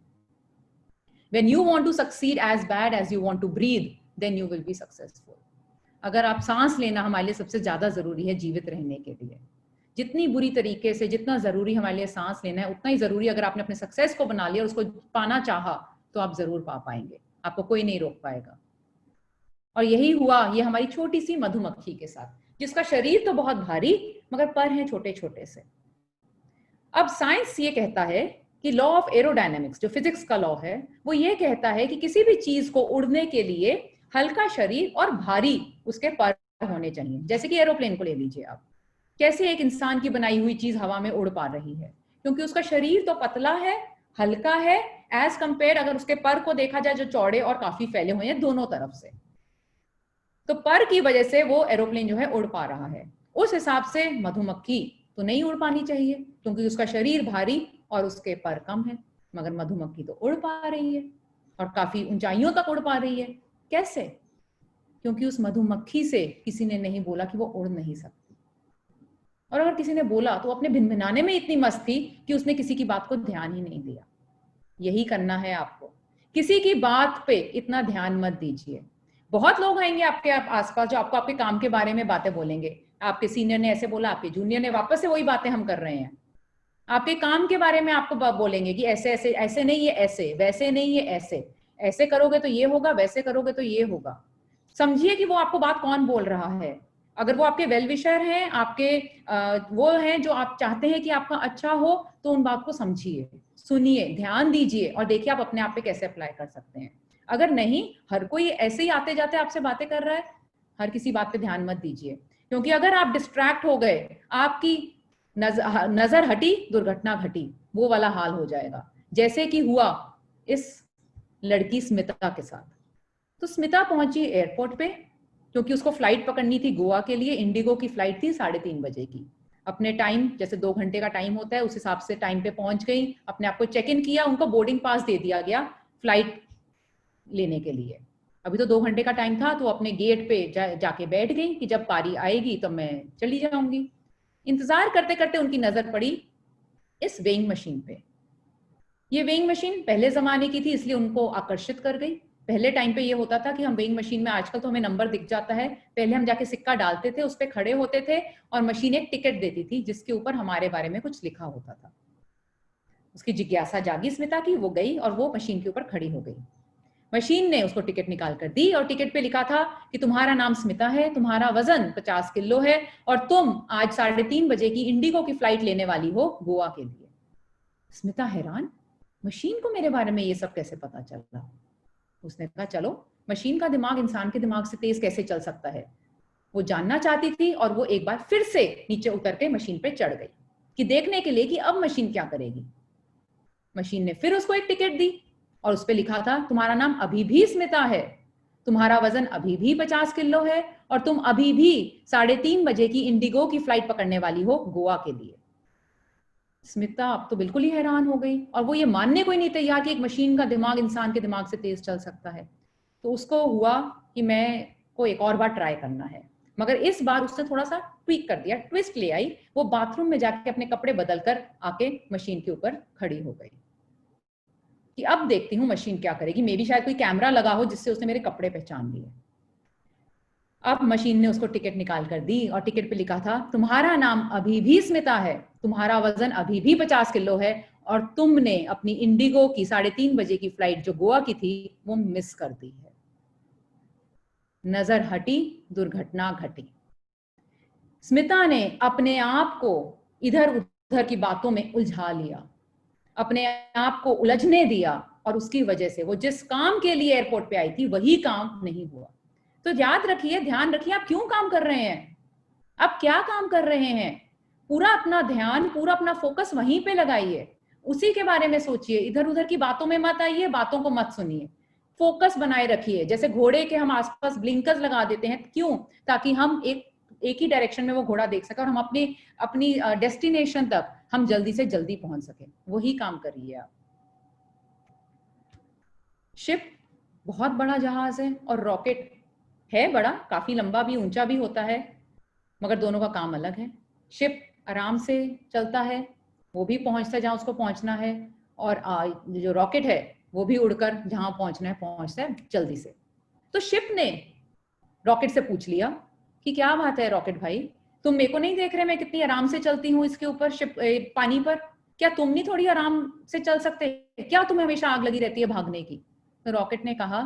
Speaker 2: When you want to succeed as bad as you want to breathe, then you will be successful. अगर आप सांस लेना हमारे लिए सबसे ज्यादा जरूरी है जीवित रहने के लिए, जितनी बुरी तरीके से, जितना जरूरी हमारे लिए सांस लेना है, उतना ही जरूरी अगर आपने अपने सक्सेस को बना लिया और उसको पाना चाहा तो आप जरूर पा पाएंगे, आपको कोई नहीं रोक पाएगा। और यही हुआ ये हमारी छोटी सी मधुमक्खी के साथ, जिसका शरीर तो बहुत भारी मगर पर है छोटे छोटे से। अब साइंस ये कहता है कि लॉ ऑफ एरोडायनेमिक्स, जो फिजिक्स का लॉ है, वो ये कहता है कि किसी भी चीज को उड़ने के लिए हल्का शरीर और भारी उसके पर होने चाहिए। जैसे कि एरोप्लेन को ले लीजिए आप, कैसे एक इंसान की बनाई हुई चीज हवा में उड़ पा रही है? क्योंकि उसका शरीर तो पतला है, हल्का है, एज कंपेयर अगर उसके पर को देखा जाए जो चौड़े और काफी फैले हुए हैं दोनों तरफ से, तो पर की वजह से वो एरोप्लेन जो है उड़ पा रहा है। उस हिसाब से मधुमक्खी तो नहीं उड़ पानी चाहिए, क्योंकि उसका शरीर भारी और उसके पर कम है, मगर मधुमक्खी तो उड़ पा रही है और काफी ऊंचाइयों तक उड़ पा रही है। कैसे? क्योंकि उस मधुमक्खी से किसी ने नहीं बोला कि वो उड़ नहीं सकती, और अगर किसी ने बोला तो अपने भिनभिनाने में इतनी मस्त थी कि उसने किसी की बात को ध्यान ही नहीं दिया। यही करना है आपको, किसी की बात पे इतना ध्यान मत दीजिए। बहुत लोग आएंगे आपके आसपास जो आपको आपके काम के बारे में बातें बोलेंगे, आपके सीनियर ने ऐसे बोला, आपके जूनियर ने, वापस से वही बातें हम कर रहे हैं। आपके काम के बारे में आपको बोलेंगे कि ऐसे ऐसे, ऐसे नहीं ये ऐसे, वैसे नहीं ये ऐसे, ऐसे करोगे तो ये होगा, वैसे करोगे तो ये होगा। समझिए कि वो आपको बात कौन बोल रहा है। अगर वो आपके वेल विशर हैं, आपके वो हैं जो आप चाहते हैं कि आपका अच्छा हो, तो उन बात को समझिए, सुनिए, ध्यान दीजिए और देखिए आप अपने आप पे कैसे अप्लाई कर सकते हैं। अगर नहीं, हर कोई ऐसे ही आते जाते आपसे बातें कर रहा है, हर किसी बात पे ध्यान मत दीजिए, क्योंकि अगर आप डिस्ट्रैक्ट हो गए, आपकी नजर हटी, दुर्घटना घटी, वो वाला हाल हो जाएगा, जैसे कि हुआ इस लड़की स्मिता के साथ। तो स्मिता पहुंची एयरपोर्ट पे क्योंकि उसको फ्लाइट पकड़नी थी गोवा के लिए। इंडिगो की फ्लाइट थी 3:30 बजे की। अपने टाइम, जैसे 2 घंटे का टाइम होता है, उस हिसाब से टाइम पे पहुंच गई, अपने आप को चेक इन किया, उनको बोर्डिंग पास दे दिया गया फ्लाइट लेने के लिए। अभी तो 2 घंटे का टाइम था, तो अपने गेट पे जाके बैठ गई कि जब पारी आएगी तो मैं चली जाऊंगी। इंतजार करते करते उनकी नजर पड़ी इस वेइंग मशीन पे। ये वेइंग मशीन पहले जमाने की थी, इसलिए उनको आकर्षित कर गई। पहले टाइम पे ये होता था कि हम वेइंग मशीन में, आजकल तो हमें नंबर दिख जाता है, पहले हम जाके सिक्का डालते थे, उस पर खड़े होते थे और मशीन एक टिकट देती थी जिसके ऊपर हमारे बारे में कुछ लिखा होता था। उसकी जिज्ञासा जागी स्मिता की, वो गई और वो मशीन के ऊपर खड़ी हो गई। मशीन ने उसको टिकट निकाल कर दी और टिकट पे लिखा था कि तुम्हारा नाम स्मिता है, तुम्हारा वजन 50 किलो है और तुम आज 3:30 बजे की इंडिगो की फ्लाइट लेने वाली हो गोवा के लिए। स्मिता हैरान, मशीन को मेरे बारे में ये सब कैसे पता चला? उसने कहा चलो, मशीन का दिमाग इंसान के दिमाग से तेज कैसे चल सकता है, वो जानना चाहती थी। और वो एक बार फिर से नीचे उतर के मशीन पे चढ़ गई कि देखने के लिए कि अब मशीन क्या करेगी। मशीन ने फिर उसको एक टिकट दी और उस पर लिखा था तुम्हारा नाम अभी भी स्मिता है, तुम्हारा वजन अभी भी 50 किलो है और तुम अभी भी 3:30 बजे की इंडिगो की फ्लाइट पकड़ने वाली हो गोवा के लिए। स्मिता अब तो बिल्कुल ही हैरान हो गई और वो ये मानने को ही नहीं तैयार कि एक मशीन का दिमाग इंसान के दिमाग से तेज चल सकता है। तो उसको हुआ कि मैं को एक और बार ट्राई करना है, मगर इस बार उसने थोड़ा सा ट्वीक कर दिया, ट्विस्ट ले आई। वो बाथरूम में जाके अपने कपड़े बदलकर आके मशीन के ऊपर खड़ी हो गई कि अब देखती हूँ मशीन क्या करेगी, मे भी शायद कोई कैमरा लगा हो जिससे उसने मेरे कपड़े पहचान लिए। अब मशीन ने उसको टिकट निकाल कर दी और टिकट पे लिखा था तुम्हारा नाम अभी भी स्मिता है, तुम्हारा वजन अभी भी 50 किलो है और तुमने अपनी इंडिगो की 3:30 बजे की फ्लाइट जो गोवा की थी वो मिस कर दी है। नजर हटी, दुर्घटना घटी। स्मिता ने अपने आप को इधर उधर की बातों में उलझा लिया, अपने आप को उलझने दिया और उसकी वजह से वो जिस काम के लिए एयरपोर्ट पे आई थी वही काम नहीं हुआ। तो याद रखिए, ध्यान रखिए, आप क्यों काम कर रहे हैं, आप क्या काम कर रहे हैं, पूरा अपना ध्यान, पूरा अपना फोकस वहीं पे लगाइए, उसी के बारे में सोचिए, इधर उधर की बातों में मत आइए, बातों को मत सुनिए, फोकस बनाए रखिए। जैसे घोड़े के हम आसपास ब्लिंकर्स लगा देते हैं, क्यों? ताकि हम एक ही डायरेक्शन में वो घोड़ा देख सके और हम अपनी डेस्टिनेशन तक हम जल्दी से जल्दी पहुंच सके। वही काम करिए आप। शिप बहुत बड़ा जहाज है और रॉकेट है बड़ा, काफी लंबा भी, ऊंचा भी होता है, मगर दोनों का काम अलग है। शिप आराम से चलता है, वो भी पहुंचता है जहां उसको पहुंचना है, और जो रॉकेट है वो भी उड़कर जहां पहुंचना है पहुंचता है जल्दी से। तो शिप ने रॉकेट से पूछ लिया कि क्या बात है रॉकेट भाई, तुम मेरे को नहीं देख रहे मैं कितनी आराम से चलती हूँ इसके ऊपर, शिप पानी पर, क्या तुम नहीं थोड़ी आराम से चल सकते? क्या तुम्हें हमेशा आग लगी रहती है भागने की? तो रॉकेट ने कहा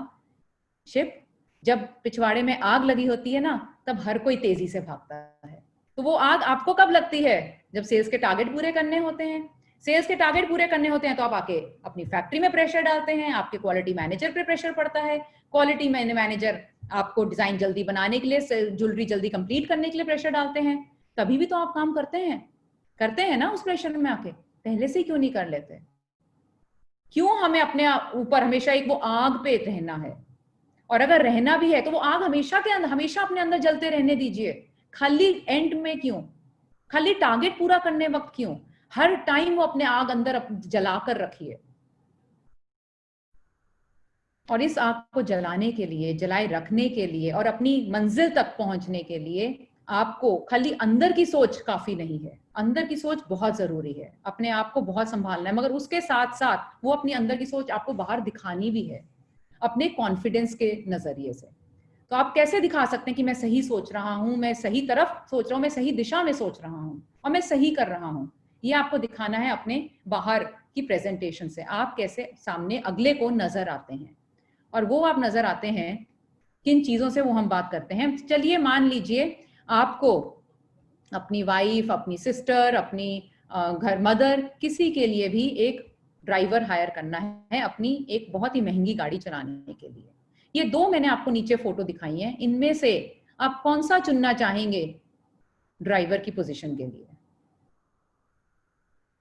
Speaker 2: शिप, जब पिछवाड़े में आग लगी होती है ना, तब हर कोई तेजी से भागता है। तो वो आग आपको कब लगती है? जब सेल्स के टारगेट पूरे करने होते हैं। सेल्स के टारगेट पूरे करने होते हैं तो आप आके अपनी फैक्ट्री में प्रेशर डालते हैं, आपके क्वालिटी मैनेजर पे प्रेशर पड़ता है, क्वालिटी मैनेजर आपको डिजाइन जल्दी बनाने के लिए, ज्वेलरी जल्दी कंप्लीट करने के लिए प्रेशर डालते हैं। तभी भी तो आप काम करते हैं ना उस प्रेशर में आके। पहले से क्यों नहीं कर लेते? क्यों हमें अपने ऊपर हमेशा एक वो आग पे रहना है? और अगर रहना भी है तो वो आग हमेशा अपने अंदर जलते रहने दीजिए। खाली एंड में क्यों? खाली टारगेट पूरा करने वक्त क्यों? हर टाइम वो अपने आग अंदर जलाकर रखिए। और इस आग को जलाने के लिए, जलाए रखने के लिए और अपनी मंजिल तक पहुंचने के लिए आपको खाली अंदर की सोच काफी नहीं है, अंदर की सोच बहुत जरूरी है। अपने आप को बहुत संभालना है, मगर उसके साथ साथ वो अपनी अंदर की सोच आपको बाहर दिखानी भी है अपने कॉन्फिडेंस के नजरिए से। तो आप कैसे दिखा सकते हैं कि मैं सही सोच रहा हूं, मैं सही तरफ सोच रहा हूं, मैं सही दिशा में सोच रहा हूं और मैं सही कर रहा हूं? ये आपको दिखाना है अपने बाहर की प्रेजेंटेशन से। आप कैसे सामने अगले को नजर आते हैं, और वो आप नजर आते हैं किन चीजों से, वो हम बात करते हैं। चलिए मान लीजिए आपको अपनी वाइफ, अपनी सिस्टर, अपनी घर मदर, किसी के लिए भी एक ड्राइवर हायर करना है अपनी एक बहुत ही महंगी गाड़ी चलाने के लिए। ये 2 मैंने आपको नीचे फोटो दिखाई हैं, इनमें से आप कौन सा चुनना चाहेंगे ड्राइवर की पोजीशन के लिए?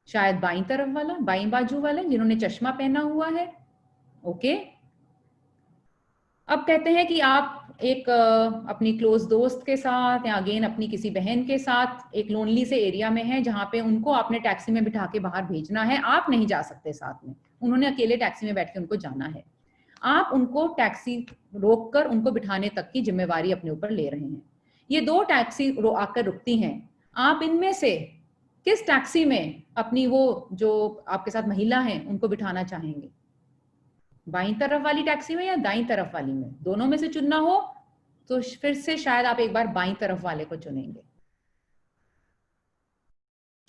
Speaker 2: शायद बाईं तरफ वाला, बाईं बाजू वाले जिन्होंने चश्मा पहना हुआ है। ओके, अब कहते हैं कि आप एक अपनी क्लोज दोस्त के साथ या अगेन अपनी किसी बहन के साथ एक लोनली से एरिया में है जहां पे उनको आपने टैक्सी में बिठा के बाहर भेजना है, आप नहीं जा सकते साथ में, उन्होंने अकेले टैक्सी में बैठ के उनको जाना है, आप उनको टैक्सी रोककर उनको बिठाने तक की जिम्मेवारी अपने ऊपर ले रहे हैं। ये 2 टैक्सी आकर रुकती हैं, आप इनमें से किस टैक्सी में अपनी वो जो आपके साथ महिला है उनको बिठाना चाहेंगे? बाईं तरफ वाली टैक्सी में या दाईं तरफ वाली में? दोनों में से चुनना हो तो फिर से शायद आप एक बार बाईं तरफ वाले को चुनेंगे।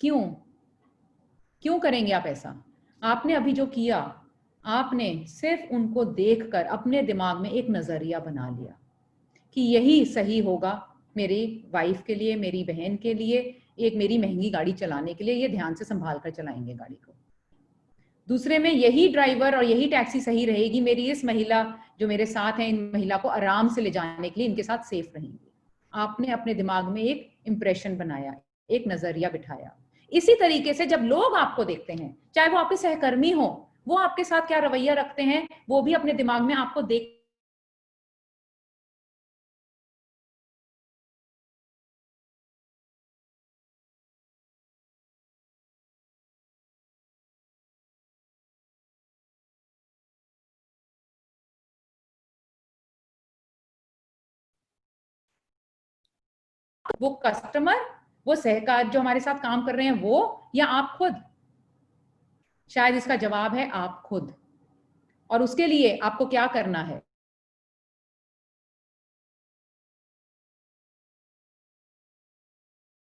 Speaker 2: क्यों? क्यों करेंगे आप ऐसा? आपने अभी जो किया, आपने सिर्फ उनको देखकर अपने दिमाग में एक नजरिया बना लिया कि यही सही होगा मेरी वाइफ के लिए, मेरी बहन के लिए, एक मेरी महंगी गाड़ी चलाने के लिए, ये ध्यान से संभाल कर चलाएंगे गाड़ी को। दूसरे में यही ड्राइवर और यही टैक्सी सही रहेगी मेरी इस महिला जो मेरे साथ है, इन महिला को आराम से ले जाने के लिए, इनके साथ सेफ रहेंगी। आपने अपने दिमाग में एक इंप्रेशन बनाया, एक नजरिया बिठाया। इसी तरीके से जब लोग आपको देखते हैं, चाहे वो आपके सहकर्मी हो, वो आपके साथ क्या रवैया रखते हैं, वो भी अपने दिमाग में आपको देख वो कस्टमर, वो सहकार जो हमारे साथ काम कर रहे हैं वो, या आप खुद? शायद इसका जवाब है आप खुद। और उसके लिए आपको क्या करना है?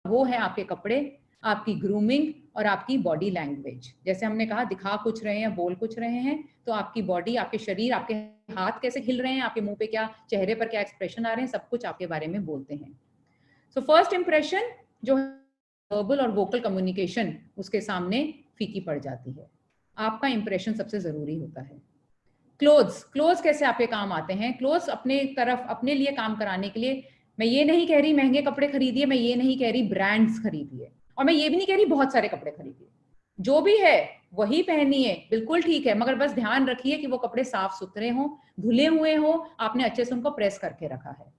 Speaker 2: वो है आपके कपड़े, आपकी ग्रूमिंग और आपकी बॉडी लैंग्वेज। जैसे हमने कहा, दिखा कुछ रहे हैं, बोल कुछ रहे हैं, तो आपकी बॉडी, आपके शरीर, आपके हाथ कैसे हिल रहे हैं, आपके मुंह पे क्या, चेहरे पर क्या एक्सप्रेशन आ रहे हैं, सब कुछ आपके बारे में बोलते हैं। सो फर्स्ट इंप्रेशन जो वर्बल और वोकल कम्युनिकेशन, उसके सामने फीकी पड़ जाती है। आपका इंप्रेशन सबसे जरूरी होता है। क्लोथ्स कैसे आपके काम आते हैं? क्लोथ्स अपने तरफ, अपने लिए काम कराने के लिए, मैं ये नहीं कह रही महंगे कपड़े खरीदिए, मैं ये नहीं कह रही ब्रांड्स खरीदिए, और मैं ये भी नहीं कह रही बहुत सारे कपड़े खरीदिए। जो भी है वही पहनिए, बिल्कुल ठीक है, मगर बस ध्यान रखिए कि वो कपड़े साफ सुथरे हों, धुले हुए हों, आपने अच्छे से उनको प्रेस करके रखा है,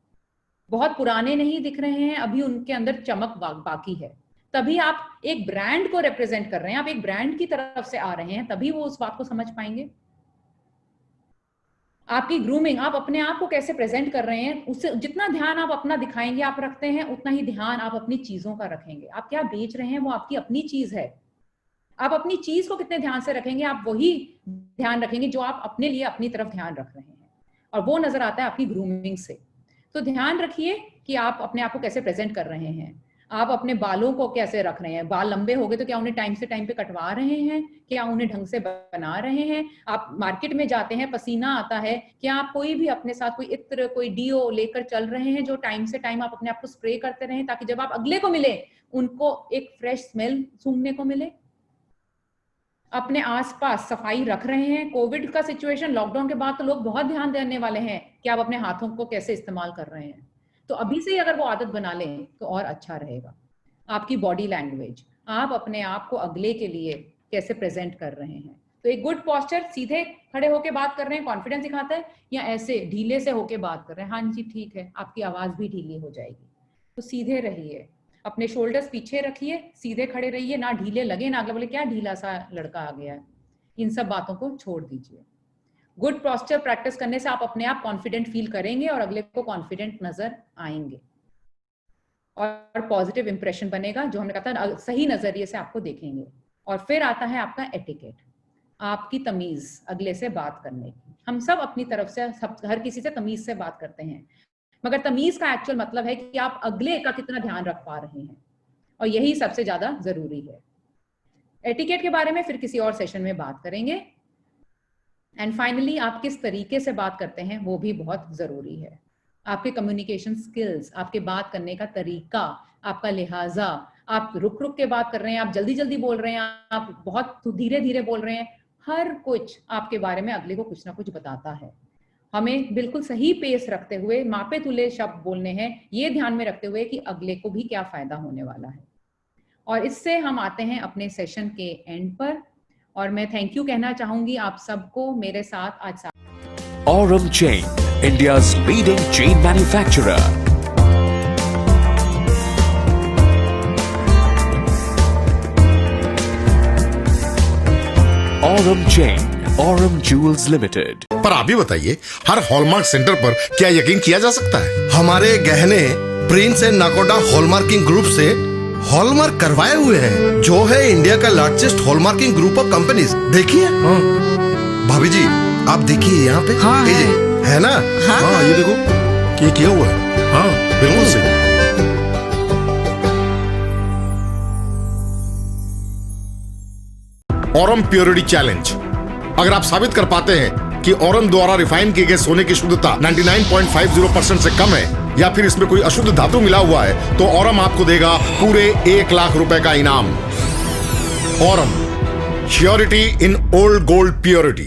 Speaker 2: बहुत पुराने नहीं दिख रहे हैं, अभी उनके अंदर चमक बाकी है। तभी आप एक ब्रांड को रिप्रेजेंट कर रहे हैं, आप एक ब्रांड की तरफ से आ रहे हैं, तभी वो उस बात को समझ पाएंगे। आपकी ग्रूमिंग, आप अपने आप को कैसे प्रेजेंट कर रहे हैं, उससे जितना ध्यान आप अपना दिखाएंगे, आप रखते हैं, उतना ही ध्यान आप अपनी चीजों का रखेंगे। आप क्या बेच रहे हैं वो आपकी अपनी चीज है, आप अपनी चीज को कितने ध्यान से रखेंगे, आप वही ध्यान रखेंगे जो आप अपने लिए अपनी तरफ ध्यान रख रहे हैं, और वो नजर आता है आपकी ग्रूमिंग से। तो ध्यान रखिए कि आप अपने आप को कैसे प्रेजेंट कर रहे हैं, आप अपने बालों को कैसे रख रहे हैं, बाल लंबे हो गए तो क्या उन्हें टाइम से टाइम पे कटवा रहे हैं, क्या उन्हें ढंग से बना रहे हैं। आप मार्केट में जाते हैं, पसीना आता है, क्या आप कोई भी अपने साथ कोई इत्र, कोई डीओ लेकर चल रहे हैं जो टाइम से टाइम आप अपने आप को स्प्रे करते रहें, ताकि जब आप अगले को मिले उनको एक फ्रेश स्मेल सूंघने को मिले। अपने आसपास सफाई रख रहे हैं। कोविड का सिचुएशन, लॉकडाउन के बाद तो लोग बहुत ध्यान देने वाले हैं कि आप अपने हाथों को कैसे इस्तेमाल कर रहे हैं, तो अभी से ही अगर वो आदत बना लें तो और अच्छा रहेगा। आपकी बॉडी लैंग्वेज, आप अपने आप को अगले के लिए कैसे प्रेजेंट कर रहे हैं। तो एक गुड पोस्चर, सीधे खड़े होके बात कर रहे हैं, कॉन्फिडेंस दिखाता है, या ऐसे ढीले से होके बात कर रहे हैं, हाँ जी ठीक है, आपकी आवाज भी ढीली हो जाएगी। तो सीधे रहिए, अपने शोल्डर्स पीछे रखिए, सीधे खड़े रहिए, ना ढीले लगे, ना अगला बोले क्या ढीला सा लड़का आ गया है। इन सब बातों को छोड़ दीजिए। गुड पोस्चर प्रैक्टिस करने से आप अपने आप कॉन्फिडेंट फील करेंगे और अगले को कॉन्फिडेंट नजर आएंगे, और पॉजिटिव इंप्रेशन बनेगा, जो हमने कहा था सही नजरिए से आपको देखेंगे। और फिर आता है आपका एटिकेट, आपकी तमीज अगले से बात करने की। हम सब अपनी तरफ से हर किसी से तमीज से बात करते हैं, मगर तमीज का एक्चुअल मतलब है कि आप अगले का कितना ध्यान रख पा रहे हैं, और यही सबसे ज्यादा जरूरी है। एटिकेट के बारे में फिर किसी और सेशन में बात करेंगे। एंड फाइनली, आप किस तरीके से बात करते हैं वो भी बहुत जरूरी है। आपके कम्युनिकेशन स्किल्स, आपके बात करने का तरीका, आपका लिहाजा, आप रुक रुक के बात कर रहे हैं, आप जल्दी जल्दी बोल रहे हैं, आप बहुत धीरे धीरे बोल रहे हैं, हर कुछ आपके बारे में अगले को कुछ ना कुछ बताता है। हमें बिल्कुल सही पेस रखते हुए मापे तुले शब्द बोलने हैं, ये ध्यान में रखते हुए कि अगले को भी क्या फायदा होने वाला है। और इससे हम आते हैं अपने सेशन के एंड पर, और मैं थैंक यू कहना चाहूंगी आप सबको मेरे साथ आज।
Speaker 1: Aurum Chain India's leading chain manufacturer. Aurum Chain, Aurum Jewels Limited.
Speaker 4: पर आप भी बताइए, हर हॉलमार्क सेंटर पर क्या यकीन किया जा सकता है? हमारे गहने Prince and Nakoda hallmarking group से हॉलमार्क करवाए हुए हैं, जो है इंडिया का largest hallmarking group of companies. देखिए भाभी जी, आप देखिए यहाँ पे।
Speaker 5: हाँ,
Speaker 4: है ना? हाँ, ये देखो ये किया हुआ है। हाँ, बिल्कुल सही। Aurum purity challenge. अगर आप साबित कर पाते हैं कि ऑरम द्वारा रिफाइन किए गए सोने की शुद्धता 99.50% से कम है, या फिर इसमें कोई अशुद्ध धातु मिला हुआ है, तो ऑरम आपको देगा पूरे 1 लाख रुपए का इनाम। Aurum, surety in old gold purity.